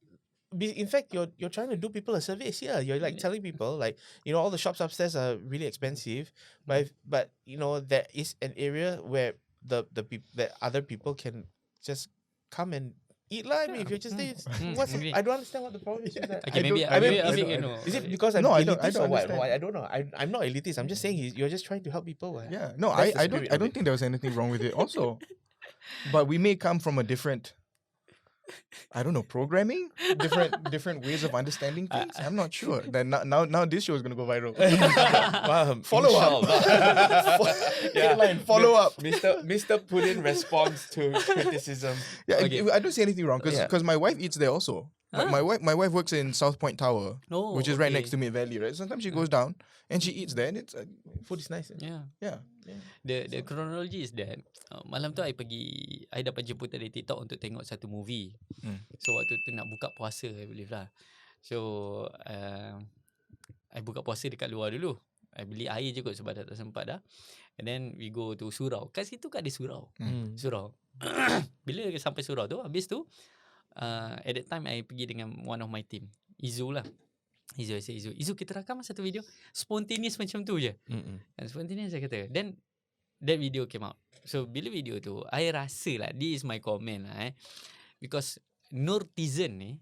in fact, you're trying to do people a service here. You're like telling people, like, all the shops upstairs are really expensive, but there is an area where the other people can just come and eat. I mean, if you're just there, I don't understand what the problem is with that. Okay, maybe Is it because I'm No, I elitist don't or what? understand. No, I don't know. I'm not elitist. I'm just saying you're just trying to help people. What? Yeah, no, That's the I spirit of don't it. think there was anything wrong with it. Also, but we may come from a different, I don't know, programming, different ways of understanding things. I'm not sure. Then now this show is gonna go viral. Follow up. Headline, follow up. Mr. Pudin responds to criticism. Yeah, Okay. I don't see anything wrong because my wife eats there also. My wife works in South Point Tower, Oh, which is right okay. next to Mid Valley, right? Sometimes she goes down and she eats there, and it's Food is nice. Yeah. yeah. The chronology is that malam tu I dapat jemputan dari TikTok untuk tengok satu movie. So waktu tu nak buka puasa, I believe lah. So I buka puasa dekat luar dulu. I beli air je kot sebab dah tak sempat dah. And then we go to surau. Kat situ kan ada surau. Surau. Bila sampai surau tu, habis tu at that time I pergi dengan one of my team, Izu lah. Izu, I say Izu kita rakam satu video spontaneous macam tu je. And spontaneous saya kata. Then that video came out. So bila video tu, I rasa lah, this is my comment lah because Nurtizen ni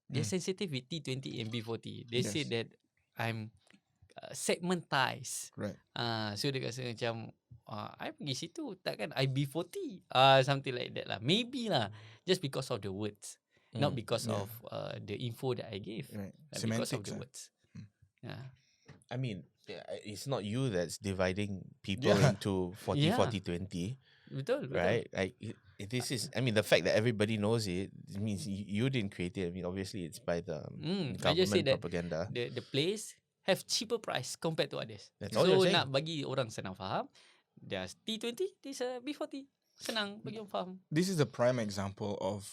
dia sensitive with T20 and B40. They say that I'm segmentized. Right. So dia rasa macam I pergi situ takkan I B40 something like that lah. Maybe lah, just because of the words. Not because of the info that I gave. Right. Because of Semantics, the words. Yeah. I mean, it's not you that's dividing people into 40, 40, 20. Betul. Right? Like this is, I mean, the fact that everybody knows it means you didn't create it. I mean, obviously it's by the I just say government that propaganda. the place have cheaper price compared to others. That's all you're So saying. nak bagi orang senang faham, there's T20, there's a B40. Senang bagi orang faham. This is a prime example of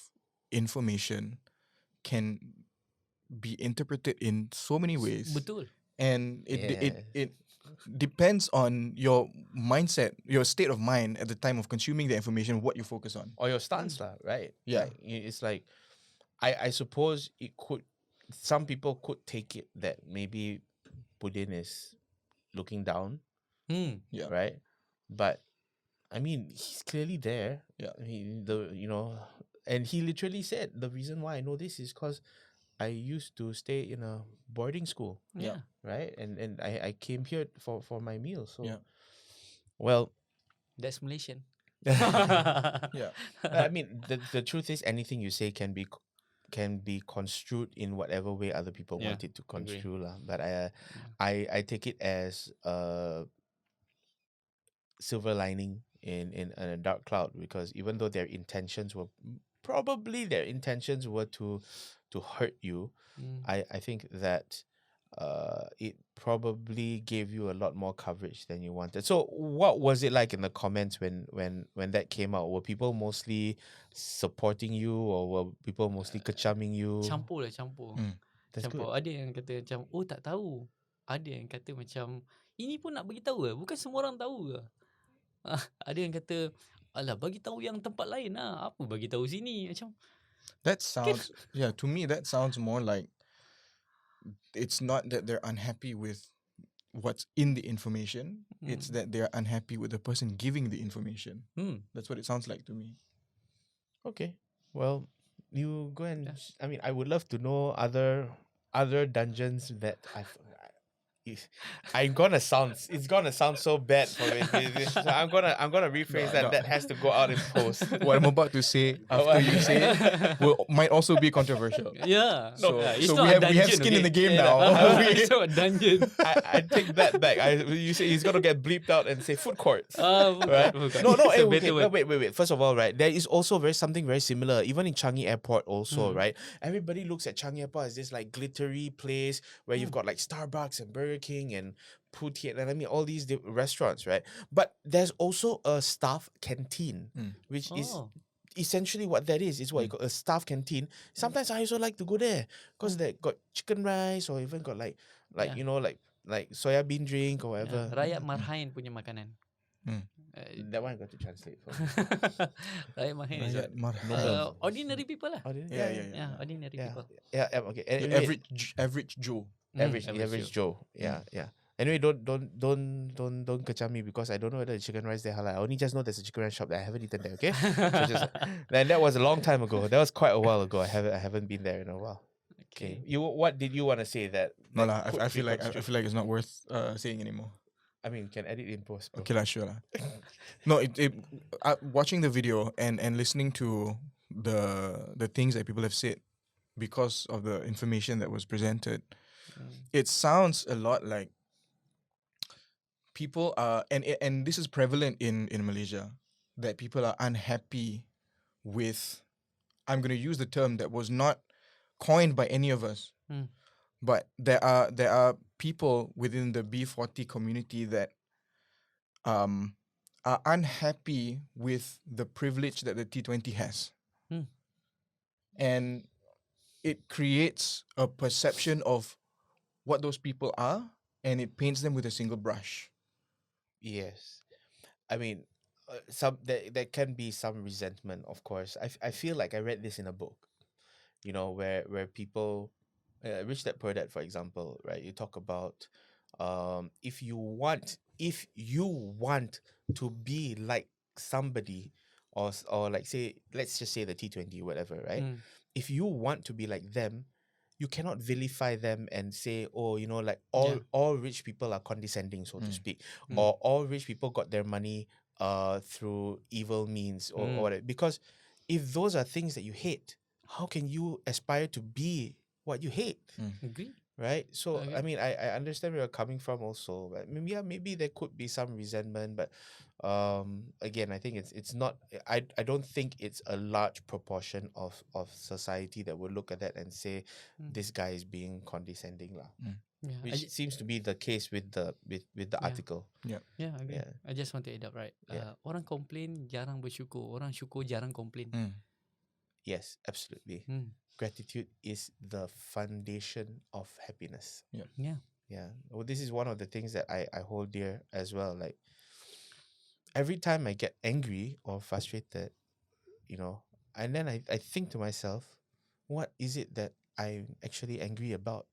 information can be interpreted in so many ways. Betul. And it depends on your mindset, your state of mind at the time of consuming the information, what you focus on. Or your stance, lah, right? Yeah. Like, it's like, I suppose it could, some people could take it that maybe Pudin is looking down, Yeah. right? But I mean, he's clearly there. Yeah. And he literally said the reason why I know this is because I used to stay in a boarding school, Yeah. right? And I came here for my meal. So, Yeah. well, That's Malaysian. Yeah. I mean, the truth is anything you say can be construed in whatever way other people want it to construe lah. But I take it as a silver lining in a dark cloud, because even though their intentions were to hurt you, I think that it probably gave you a lot more coverage than you wanted. So what was it like in the comments when that came out? Were people mostly supporting you, or were people mostly kecaming you? Campur. That's Campur. good. Ada yang kata macam, oh tak tahu. Ada yang kata macam, ini pun nak bagi tahu ke? Bukan semua orang tahu ke? Ada yang kata, alah bagi tahu yang tempat lain lah. Apa bagi tahu sini? Macam That sounds, to me, that sounds more like it's not that they're unhappy with what's in the information. It's that they're unhappy with the person giving the information. That's what it sounds like to me. Okay. Well, you go and I mean, I would love to know other dungeons that it's gonna sound so bad for me. So I'm gonna rephrase that. No. That has to go out in post. What I'm about to say after you say it might also be controversial. yeah. So, It's so not a we have dungeon, skin in okay? the game Yeah, now. It's not a dungeon. I take that back. You say he's gonna get bleeped out and say food courts. Right? Bukan. No, It's a better okay, word. wait. First of all, right, there is also something very similar, even in Changi Airport also, right? Everybody looks at Changi Airport as this like glittery place where you've got like Starbucks and Burger King and Pudin, and I mean all these restaurants, right? But there's also a staff canteen, which is essentially what that is. It's what you call a staff canteen. Sometimes I also like to go there because they got chicken rice, or even got like soya bean drink or whatever. Rakyat Marhain punya makanan. That one I got to translate for me. Rakyat Marhain is Rakyat what? Marhain. Ordinary people lah. Yeah. Ordinary people. Yeah, okay. The Anyway, average Joe. average Joe. Yeah. Anyway, don't kecam me because I don't know whether the chicken rice there halal. I only just know there's a chicken rice shop that I haven't eaten there. Okay, and that was a long time ago. That was quite a while ago. I haven't been there in a while. Okay, what did you want to say that? No, I feel like it's not worth saying anymore. I mean, can edit in post. Bro. Okay, sure. No, watching the video and listening to the things that people have said because of the information that was presented, it sounds a lot like people are, and this is prevalent in Malaysia, that people are unhappy with, I'm going to use the term that was not coined by any of us, but there are people within the B40 community that are unhappy with the privilege that the T20 has. And it creates a perception of what those people are and it paints them with a single brush. Yes. I mean, some there can be some resentment, of course. I feel like I read this in a book, where people, Rich Dad Poor Dad, for example, right? You talk about, if you want to be like somebody, or like, say, let's just say the T20, whatever, right? Mm. If you want to be like them, you cannot vilify them and say, oh, like all rich people are condescending, so to speak, or all rich people got their money through evil means, or whatever. Because if those are things that you hate, how can you aspire to be what you hate? Agree. Right? So Okay. I mean, I understand where you're coming from also, but maybe there could be some resentment, but again, I think it's not, I don't think it's a large proportion of society that would look at that and say this guy is being condescending lah. Yeah. Which seems to be the case with the article. Yeah, agree. Yeah. I just want to add up, right? Yeah. Orang complain jarang bersyukur, orang syukur jarang complain. Yes, absolutely. Gratitude is the foundation of happiness. Yeah. Yeah. Well, this is one of the things that I hold dear as well. Like, every time I get angry or frustrated, and then I think to myself, what is it that I'm actually angry about?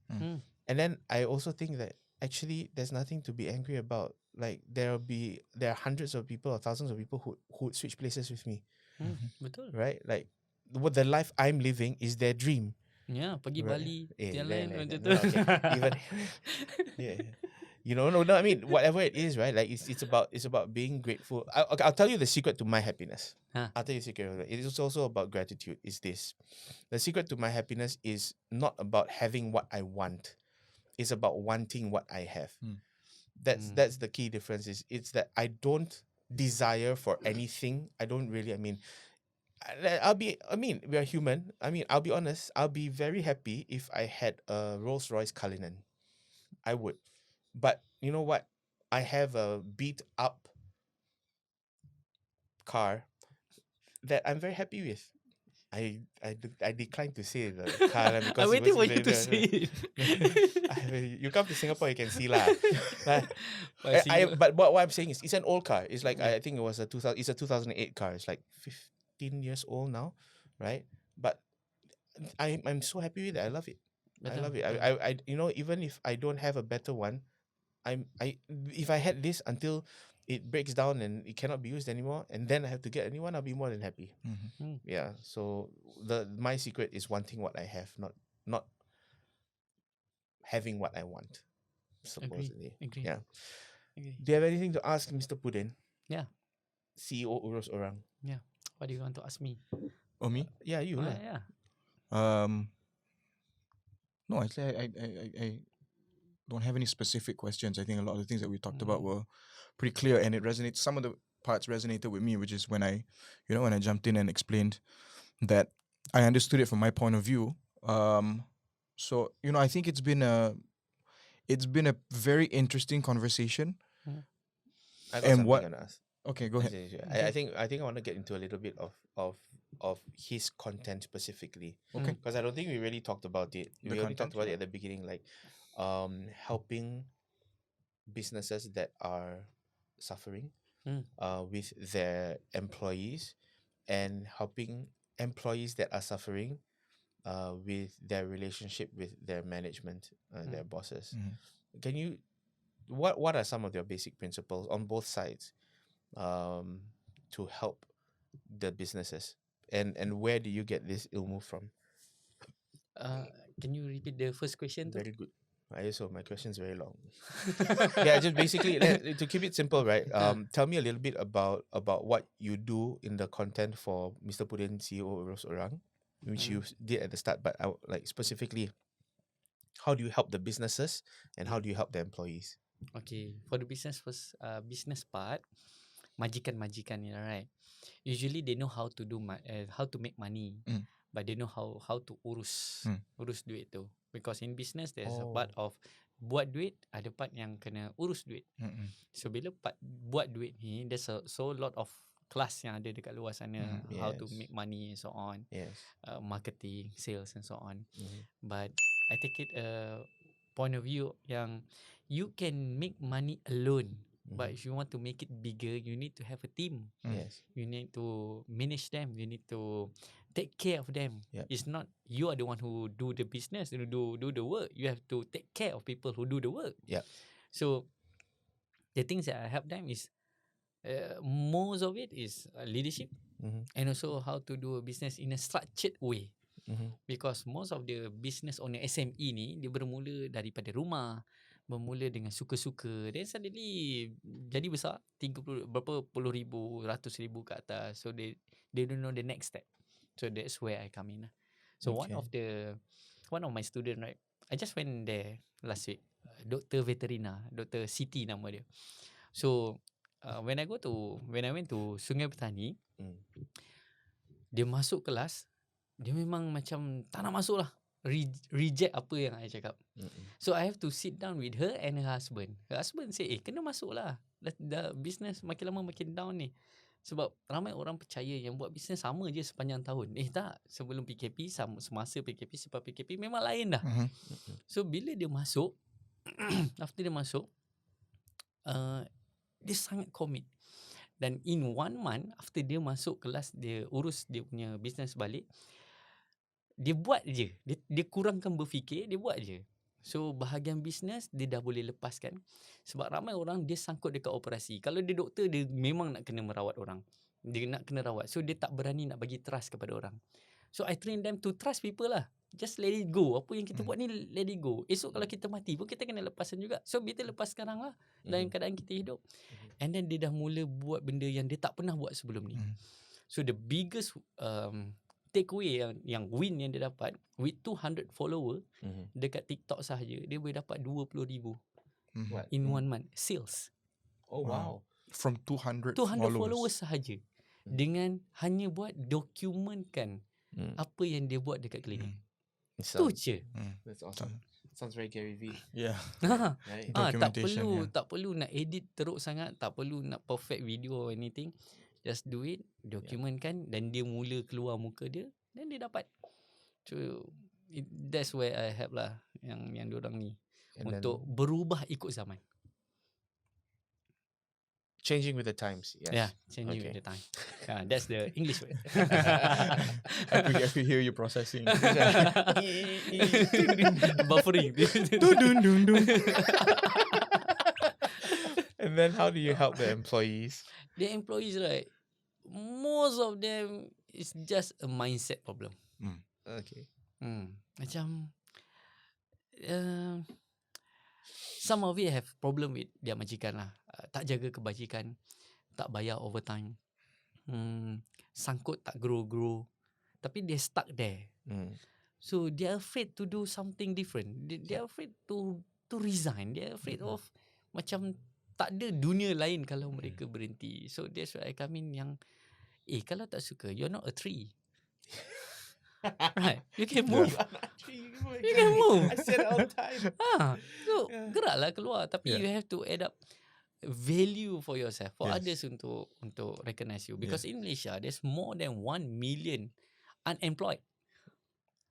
And then I also think that actually there's nothing to be angry about. Like, there are hundreds of people or thousands of people who would switch places with me. Betul. Right? Like, what the life I'm living is their dream. Ya, pergi Right. Bali, yang Lain, lain macam no, tu. okay. Even yeah. No, I mean, whatever it is, right? Like, it's about being grateful. I'll tell you the secret to my happiness. I'll tell you the secret. It is also about gratitude. Is this the secret to my happiness? Is not about having what I want. It's about wanting what I have. That's the key difference. It's that I don't desire for anything. I don't really. We are human. I'll be honest. I'll be very happy if I had a Rolls Royce Cullinan. I would. But you know what? I have a beat up car that I'm very happy with. I decline to say the car because I'm waiting for you to say it. You come to Singapore, you can see lah. But But what I'm saying is, it's an old car. It's like, I think it was it's a 2008 car. It's like 15 years old now, right? But I'm so happy with it. I love it. I love it. I even if I don't have a better one, if I had this until it breaks down and it cannot be used anymore, and then I have to get a new one, I'll be more than happy. Yeah. So my secret is wanting what I have, not having what I want. Supposedly. Agree. Yeah. Agree. Do you have anything to ask Mr. Pudin? Yeah. CEO Urus Orang. Yeah. What do you want to ask me? Oh, me? Yeah, you lah. Yeah. No, actually, I don't have any specific questions. I think a lot of the things that we talked about were pretty clear, and it resonates. Some of the parts resonated with me, which is when I jumped in and explained that I understood it from my point of view. So I think it's been a very interesting conversation. I got something to ask. Okay, go ahead. I think I want to get into a little bit of his content specifically. Okay. Because I don't think we really talked about it. We only talked about it at the beginning, like helping businesses that are suffering with their employees, and helping employees that are suffering with their relationship with their management, their bosses. Can you what are some of your basic principles on both sides to help the businesses, and where do you get this ilmu from? Can you repeat the first question? Very good. My question is very long. Yeah, just basically to keep it simple, right? Tell me a little bit about what you do in the content for Mr. Pudin, CEO Urus Orang, which you did at the start, but like specifically, how do you help the businesses and how do you help the employees? Okay, for the business business part, majikan, right? Usually they know how to do how to make money, but they know how to urus duit tu. Because in business there's a part of buat duit, ada part yang kena urus duit. So bila part buat duit ni, there's a lot of class yang ada dekat luar sana, how to make money and so on. Yes. Marketing, sales and so on. But I take it point of view yang you can make money alone, but if you want to make it bigger, you need to have a team. Yes. You need to manage them. You need to take care of them. Yep. It's not you are the one who do the business, do the work. You have to take care of people who do the work. Yep. So the things that I help them is most of it is leadership, and also how to do a business in a structured way. Because most of the business owner SME ni dia bermula daripada rumah, bermula dengan suka-suka, then suddenly jadi besar 30 berapa puluh ribu, ratus ribu ke atas. So they don't know the next step. So that's where I come in. So one of my student, right, I just went there last week. Doktor veterina, Dr. Siti nama dia. So when I went to Sungai Petani, dia masuk kelas, dia memang macam tak nak masuk lah. Reject apa yang I cakap. So I have to sit down with her and her husband. Her husband say, kena masuk lah. Dah business makin lama makin down ni. Sebab ramai orang percaya yang buat bisnes sama je sepanjang tahun. Tak. Sebelum PKP, semasa PKP, selepas PKP memang lain dah. So bila dia masuk, after dia masuk, dia sangat commit. Dan in 1 month, after dia masuk kelas, dia urus dia punya business balik, dia buat je. Dia kurangkan berfikir, dia buat je. So bahagian bisnes dia dah boleh lepaskan. Sebab ramai orang dia sangkut dekat operasi. Kalau dia doktor, dia memang nak kena merawat orang. Dia nak kena rawat. So dia tak berani nak bagi trust kepada orang. So I train them to trust people lah. Just let it go. Apa yang kita buat ni, let it go. Esok kalau kita mati pun kita kena lepaskan juga. So kita lepas sekarang lah, dalam keadaan kita hidup. And then dia dah mula buat benda yang dia tak pernah buat sebelum ni. So the biggest takeaway yang win yang dia dapat, with 200 follower dekat TikTok sahaja, dia boleh dapat 20,000 in 1 month sales. Oh wow. From 200 followers sahaja. Dengan hanya buat dokumenkan apa yang dia buat dekat klinik. Tu je. That's awesome. Sounds very Gary V. Yeah. Right? Tak perlu nak edit teruk sangat, tak perlu nak perfect video or anything. Just do it, dokumentkan, dan dia mula keluar muka dia, dan dia dapat. So that's where I help lah yang diorang ni untuk berubah ikut zaman. Changing with the times. Yes. Yeah, changing with the time. That's the English word. I could hear you processing. Buffering. And then how do you help the employees? The employees, right, most of them is just a mindset problem. Okay. Macam some of it have problem with their majikan lah. Tak jaga kebajikan, tak bayar overtime, sangkut tak grow, tapi they stuck there. So they are afraid to do something different. They are afraid to resign. They are afraid of macam tak ada dunia lain kalau mereka berhenti. So that's why I come in yang kalau tak suka, you're not a tree. Right, you can move. You can move. I said it all the time. So geraklah keluar, tapi you have to add up value for yourself, for others untuk recognize you. Because in Malaysia, there's more than 1 million unemployed.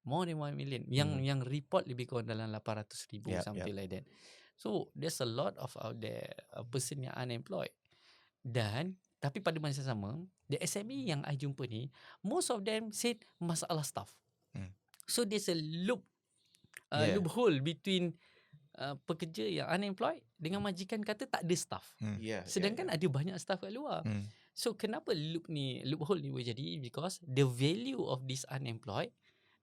More than 1 million. Yang report lebih kurang dalam 800,000, something like that. So there's a lot of out there person yang unemployed. Dan tapi pada masa sama, the SME yang I jumpa ni, most of them said masalah staff. So there's a loophole between pekerja yang unemployed dengan majikan kata tak ada staff. Sedangkan ada banyak staff kat luar. So kenapa loophole ni boleh jadi? Because the value of this unemployed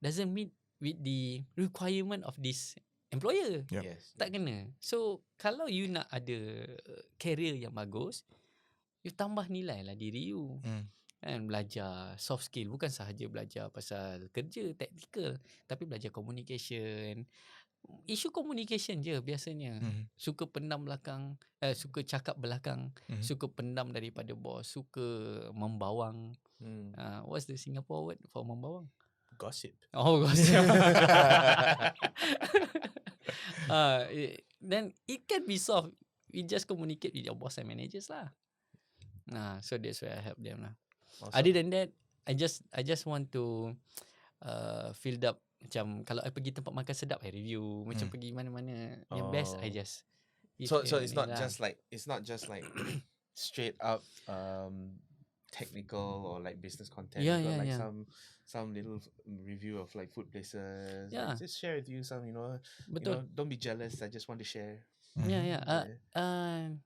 doesn't meet with the requirement of this employer. Tak kena. So kalau you nak ada career yang bagus, you tambah nilai lah diri you. And belajar soft skill, bukan sahaja belajar pasal kerja technical, tapi belajar communication. Isu communication je biasanya. Suka pendam belakang, suka cakap belakang, suka pendam daripada bos, suka membawang. What's the Singapore word for membawang? Gossip. Oh, gossip. Then it can be solved. We just communicate with your boss and managers lah. So that's where I help them lah. Awesome. Other than that, I just want to fill up macam kalau I pergi tempat makan sedap, I review. Macam pergi mana-mana yang best, I just give So them it's ni not lah. just like straight up technical or like business content. Yeah, You got yeah, like yeah. some little review of like food places. Yeah. Like, just share with you some, Betul. don't be jealous. I just want to share. Ya, ya. Yeah.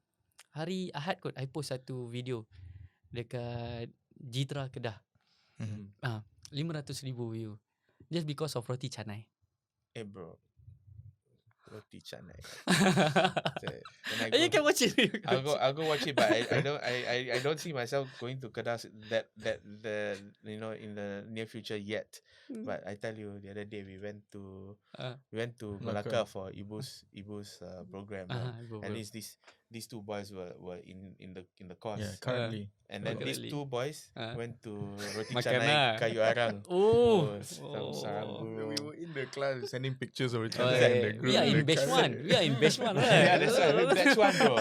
Hari Ahad kot, I post satu video dekat Jitra Kedah. Mhm. 500,000 view. Just because of roti canai. Hey bro, roti canai. You can watch it. I'll go watch it, but I don't see myself going to Kedah in the near future yet. But I tell you, the other day we went to Malacca for Ibu's program, and these two boys were in the course. Yeah, currently. And then these two boys went to roti Makan canai lah. Kayu Arang. Sarang bro. We were in the class sending pictures of each Oh, other yeah, in the yeah. group. We are in the batch class. one. We are in batch one, right? Yeah, that's right. That's one, bro.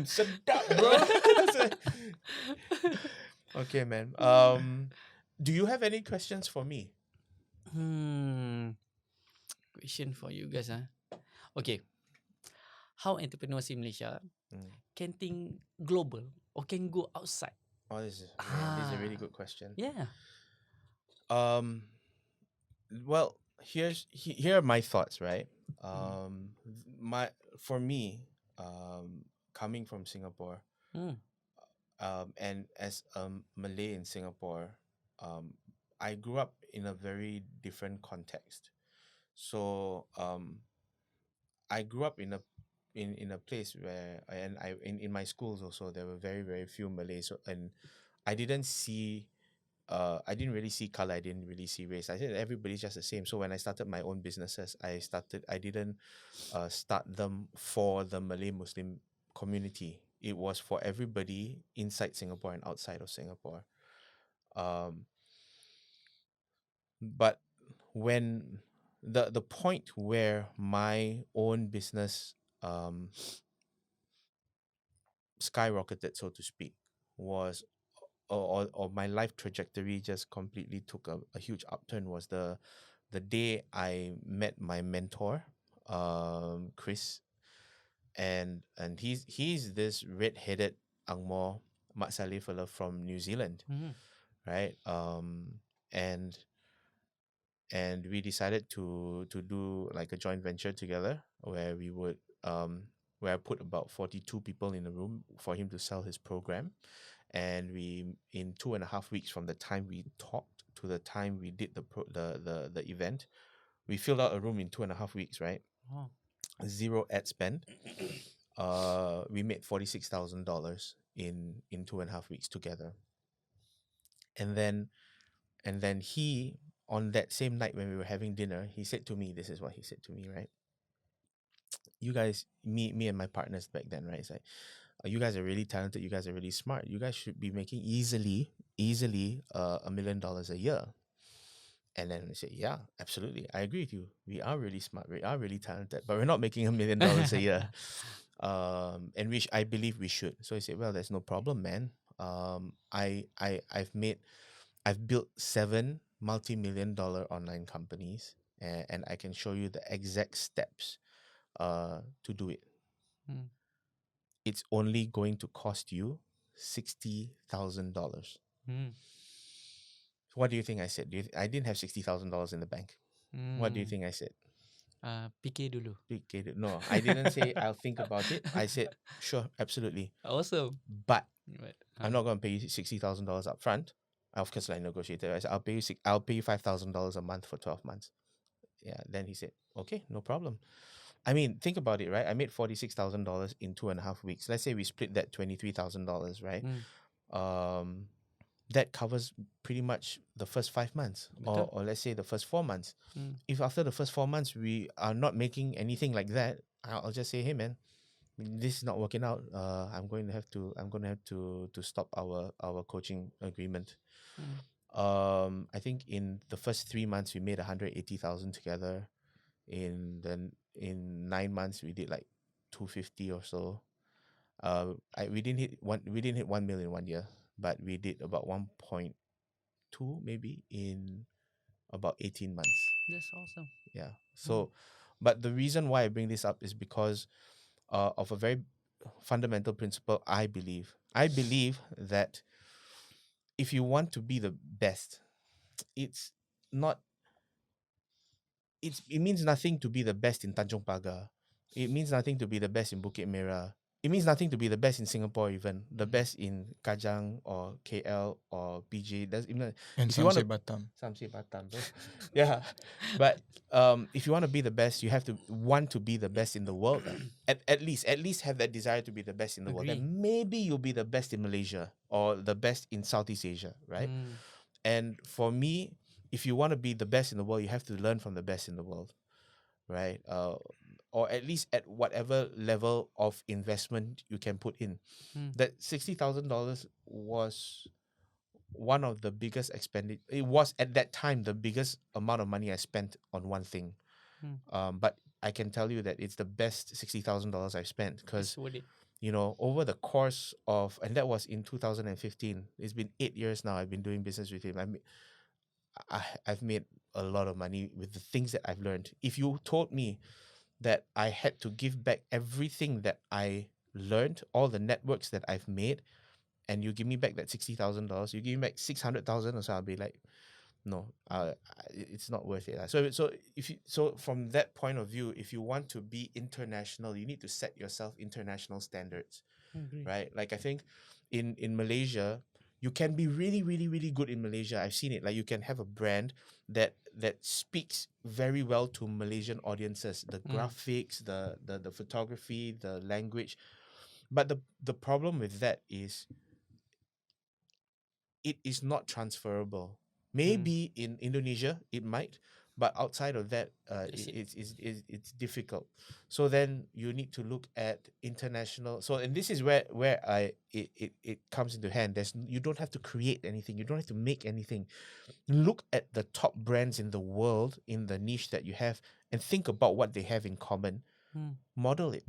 Sedap, bro. Okay, man. Do you have any questions for me? Question for you guys, Okay. How entrepreneurs in Malaysia can think global or can go outside? Oh, this is a really good question. Yeah. Well, here are my thoughts, right? For me, coming from Singapore, and as a Malay in Singapore, I grew up in a very different context. So I grew up in a place where, and in my schools also, there were very, very few Malays, and I didn't really see color. I didn't really see race. I said everybody's just the same. So when I started my own businesses, I didn't start them for the Malay Muslim community. It was for everybody inside Singapore and outside of Singapore. But when the point where my own business skyrocketed, so to speak, was or my life trajectory just completely took a huge upturn was the day I met my mentor, Chris, and he's this red-headed Angmo Mat Saleh fella from New Zealand, right? And we decided to do like a joint venture together where we would where I put about 42 people in the room for him to sell his program. And we, in 2.5 weeks from the time we talked to the time we did the event, we filled out a room in 2.5 weeks, right? Oh. Zero ad spend. We made $46,000 in 2.5 weeks together. And then he, on that same night when we were having dinner, he said to me, this is what he said to me, right? You guys, me and my partners back then, right? It's like, you guys are really talented. You guys are really smart. You guys should be making easily $1 million a year. And then I said, yeah, absolutely. I agree with you. We are really smart. We are really talented, but we're not making $1 million a year. And which I believe we should. So I said, well, there's no problem, man. I've built 7 multi-million-dollar online companies, and I can show you the exact steps to do it. It's only going to cost you $60,000. What do you think I said? I didn't have $60,000 in the bank. What do you think I said? PK dulu. No, I didn't say I'll think about it. I said, sure, absolutely. Awesome. But I'm not going to pay you $60,000 up front. Of course, I negotiated. I said, I'll pay you $5,000 a month for 12 months. Yeah. Then he said, okay, no problem. I mean, think about it, right? I made $46,000 in 2.5 weeks. Let's say we split that $23,000, right? That covers pretty much the first 5 months, or let's say the first 4 months. If after the first 4 months we are not making anything like that, I'll just say, hey man, this is not working out. I'm going to have to stop our coaching agreement. I think in the first 3 months we made 180,000 together. In 9 months we did like 250 or so. We didn't hit 1 million 1 year, but we did about 1.2 maybe in about 18 months. That's awesome. Yeah. So, but the reason why I bring this up is because of a very fundamental principle. I believe that if you want to be the best, it's not. It means nothing to be the best in Tanjong Pagar. It means nothing to be the best in Bukit Merah. It means nothing to be the best in Singapore, even the best in Kajang or KL or PJ. Does even And if you some want say to Batam. some say Batam, bro. Yeah, but if you want to be the best, you have to want to be the best in the world. At least have that desire to be the best in the world. Agree. Then maybe you'll be the best in Malaysia or the best in Southeast Asia, right? And for me, if you want to be the best in the world, you have to learn from the best in the world, right? Or at least at whatever level of investment you can put in. That $60,000 was one of the biggest expenditure. It was at that time the biggest amount of money I spent on one thing. But I can tell you that it's the best $60,000 I've spent because It's worth it. you know, over the course of, and that was in 2015. It's been 8 years now. I've been doing business with him. I've made a lot of money with the things that I've learned. If you told me that I had to give back everything that I learned, all the networks that I've made, and you give me back that $60,000, you give me back 600,000 or so, I'll be like, no, it's not worth it. So from that point of view, if you want to be international, you need to set yourself international standards, right? Like I think in Malaysia, you can be really, really, really good in Malaysia. I've seen it. Like you can have a brand that speaks very well to Malaysian audiences. The graphics, the photography, the language. But the problem with that is it is not transferable. Maybe in Indonesia it might, but outside of that, it's difficult. So then you need to look at international. So and this is where it comes into hand. You don't have to create anything. You don't have to make anything. Look at the top brands in the world in the niche that you have, and think about what they have in common. Model it.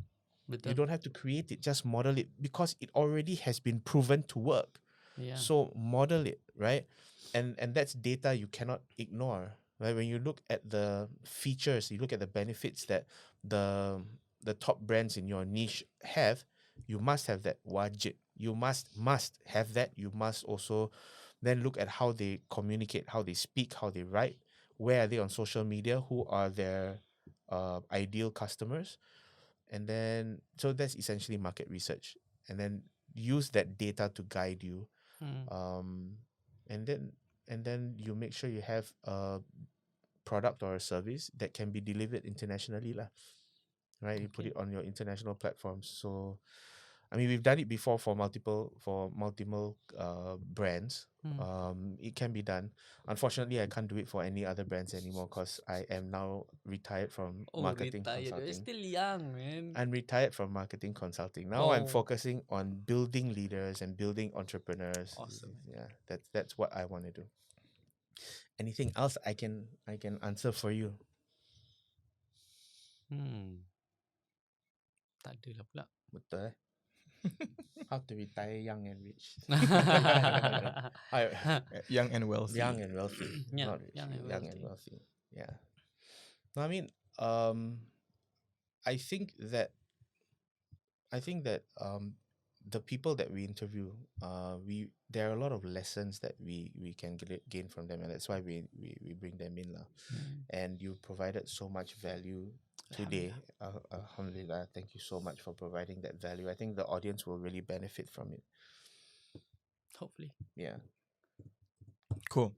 You don't have to create it. Just model it because it already has been proven to work. Yeah. So model it, right? And that's data you cannot ignore. Right? When you look at the features, you look at the benefits that the top brands in your niche have, you must have that wajib. You must have that. You must also then look at how they communicate, how they speak, how they write, where are they on social media, who are their ideal customers. And then so that's essentially market research. And then use that data to guide you. And then you make sure you have a product or a service that can be delivered internationally lah. Right? You put it on your international platforms. So I mean we've done it before for multiple brands. It can be done. Unfortunately I can't do it for any other brands anymore because I am now retired from marketing consulting. You're still young, man. I'm retired from marketing consulting. Now I'm focusing on building leaders and building entrepreneurs. Awesome. Yeah, that's what I want to do. Anything else I can answer for you? Tak ada lah pula. Betul. How to retire young and rich? Young and wealthy. Young and wealthy. Yeah, Not rich. young and Young and wealthy. Yeah. No, I mean, I think that the people that we interview, there are a lot of lessons that we can gain from them, and that's why we bring them in lah. And you provided so much value today. Alhamdulillah, thank you so much for providing that value. I think the audience will really benefit from it. Hopefully. Yeah. Cool.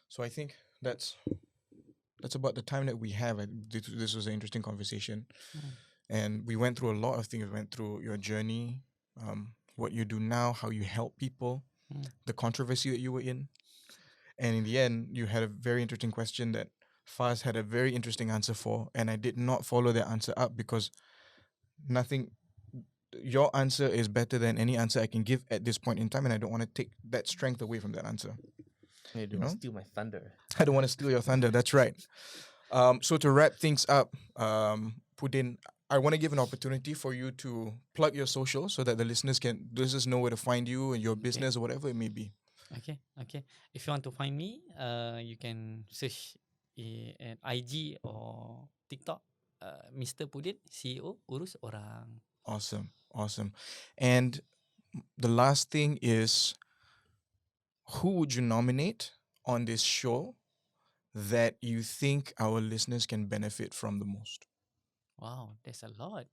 So I think that's about the time that we have. This was an interesting conversation. And we went through a lot of things. We went through your journey, what you do now, how you help people, the controversy that you were in. And in the end, you had a very interesting question that Faz had a very interesting answer for. And I did not follow that answer up because your answer is better than any answer I can give at this point in time. And I don't want to take that strength away from that answer. You don't steal my thunder. I don't want to steal your thunder. That's right. So to wrap things up, Pudin, I want to give an opportunity for you to plug your social so that the listeners know where to find you and your business or whatever it may be. Okay, okay. If you want to find me, you can search at IG or TikTok. Mr. Pudin, CEO, urus orang. Awesome. And the last thing is, who would you nominate on this show that you think our listeners can benefit from the most? Wow, that's a lot.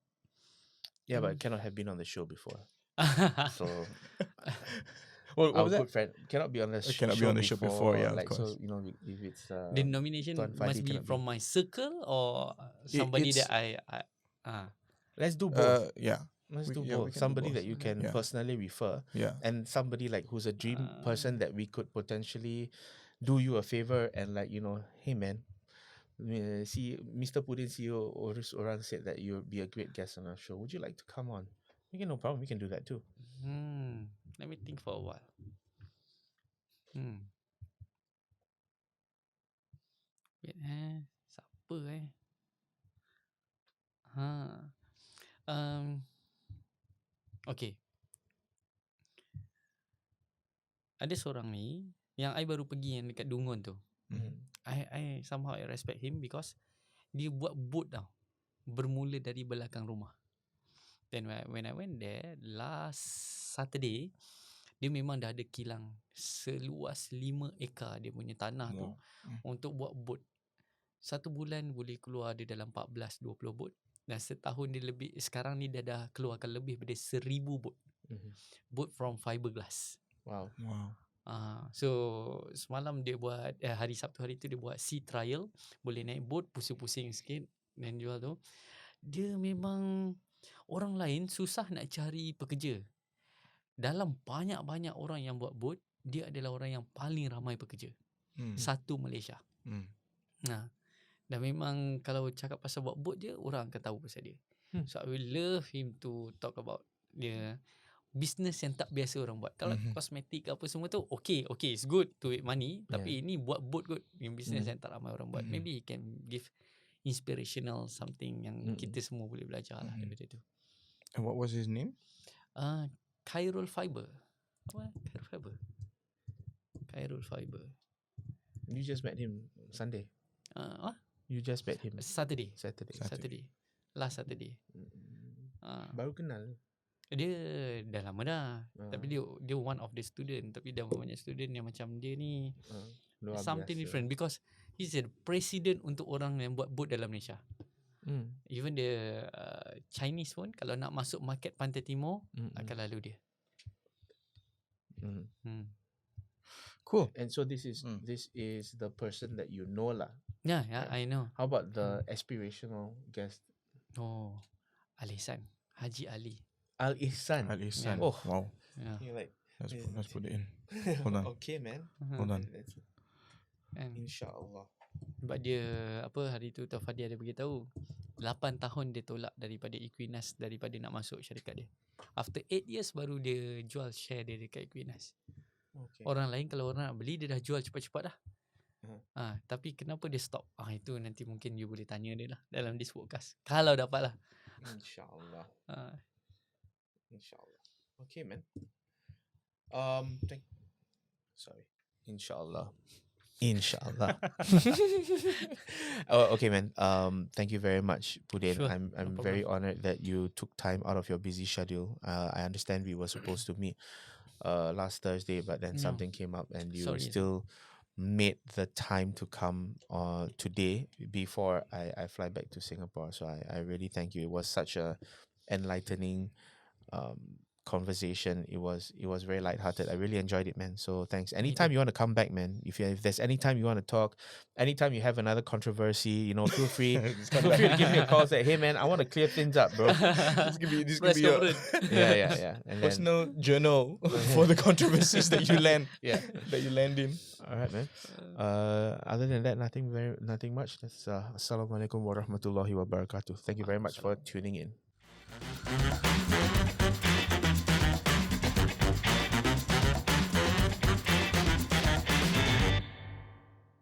Yeah, but cannot have been on the show before. So What our was that? good friend cannot be on the Cannot be on the show before, yeah, of like, so course. you know, if it's The nomination Tuan Fadi must be cannot from my circle or somebody that it's- Let's do both. Yeah. Let's we- do yeah, we both. can do Somebody both. that you can Yeah. personally refer, Yeah. and somebody like who's a dream person that we could potentially do you a favor and, like, you know, hey man, see Mr. Pudin CEO Orang said that you would be a great guest on our show. Would you like to come on? Okay, no problem. We can do that too. Let me think for a while. Wait, siapa Okay. Ada seorang ni yang I baru pergi yang dekat Dungun tu. I somehow I respect him because dia buat boat tau. Bermula dari belakang rumah. Then when I went there last Saturday, dia memang dah ada kilang seluas 5 ekar dia punya tanah tu untuk buat boat. Satu bulan boleh keluar dia dalam 14-20 boat. Dan setahun dia lebih, sekarang ni dia dah keluarkan lebih daripada 1,000 boat. Boat from fiberglass. Wow. So semalam dia buat hari Sabtu hari tu dia buat sea trial, boleh naik boat pusing-pusing sikit dan jual tu. Dia memang orang lain susah nak cari pekerja. Dalam banyak-banyak orang yang buat boat, dia adalah orang yang paling ramai pekerja. Satu Malaysia. Dan memang kalau cakap pasal buat boat dia, orang akan tahu pasal dia. So I will love him to talk about dia business yang tak biasa orang buat. Kalau kosmetik apa semua tu, okay, it's good to make money. Tapi ini buat boat kot, yang business yang tak ramai orang buat. Maybe he can give inspirational something yang kita semua boleh belajar lah daripada tu. And what was his name? Khairul Fiber. Apa? Khairul Fiber. You just met him Sunday. You just met him Saturday. Last Saturday. Baru kenal. Dia dah lama dah. Tapi dia one of the student. Tapi dah banyak student yang macam dia ni. Something different because he's a president untuk orang yang buat boat dalam Malaysia. Even the Chinese pun kalau nak masuk market Pantai Timur akan lalu dia. Cool. And so this is the person that you know lah. Yeah, I know. How about the aspirational guest? Oh, Ali Ihsan, Haji Ali. Al Ihsan. Yeah. Oh, wow. Yeah. you're like, Let's put it in. Hold on. okay, man. Hold on. And InsyaAllah. sebab dia hari tu Tuan Fadi ada beritahu 8 tahun dia tolak daripada Equinas daripada nak masuk syarikat dia. After 8 years baru dia jual share dia dekat Equinas. Okay. Orang lain kalau orang nak beli dia dah jual cepat-cepat dah. Tapi kenapa dia stop? Itu nanti mungkin you boleh tanya dia lah dalam this podcast. Kalau dapat lah. InsyaAllah. InsyaAllah. Okay, man. Sorry. InsyaAllah. Okay, man. Thank you very much, Pudin. Sure, I'm no very honored that you took time out of your busy schedule. I understand we were supposed to meet last Thursday, but then something came up and you still made the time to come today before I fly back to Singapore. So I really thank you. It was such a enlightening conversation. It was very lighthearted. I really enjoyed it, man. So thanks. Anytime you want to come back, man. If there's any time you want to talk, anytime you have another controversy, feel free to give me a call. Say, hey, man, I want to clear things up, bro. This could be your Yeah. And then, personal journal for the controversies that you land. Yeah, that you land in. all right, man. Other than that, nothing much. That's Assalamualaikum warahmatullahi wabarakatuh. Thank you very much for tuning in.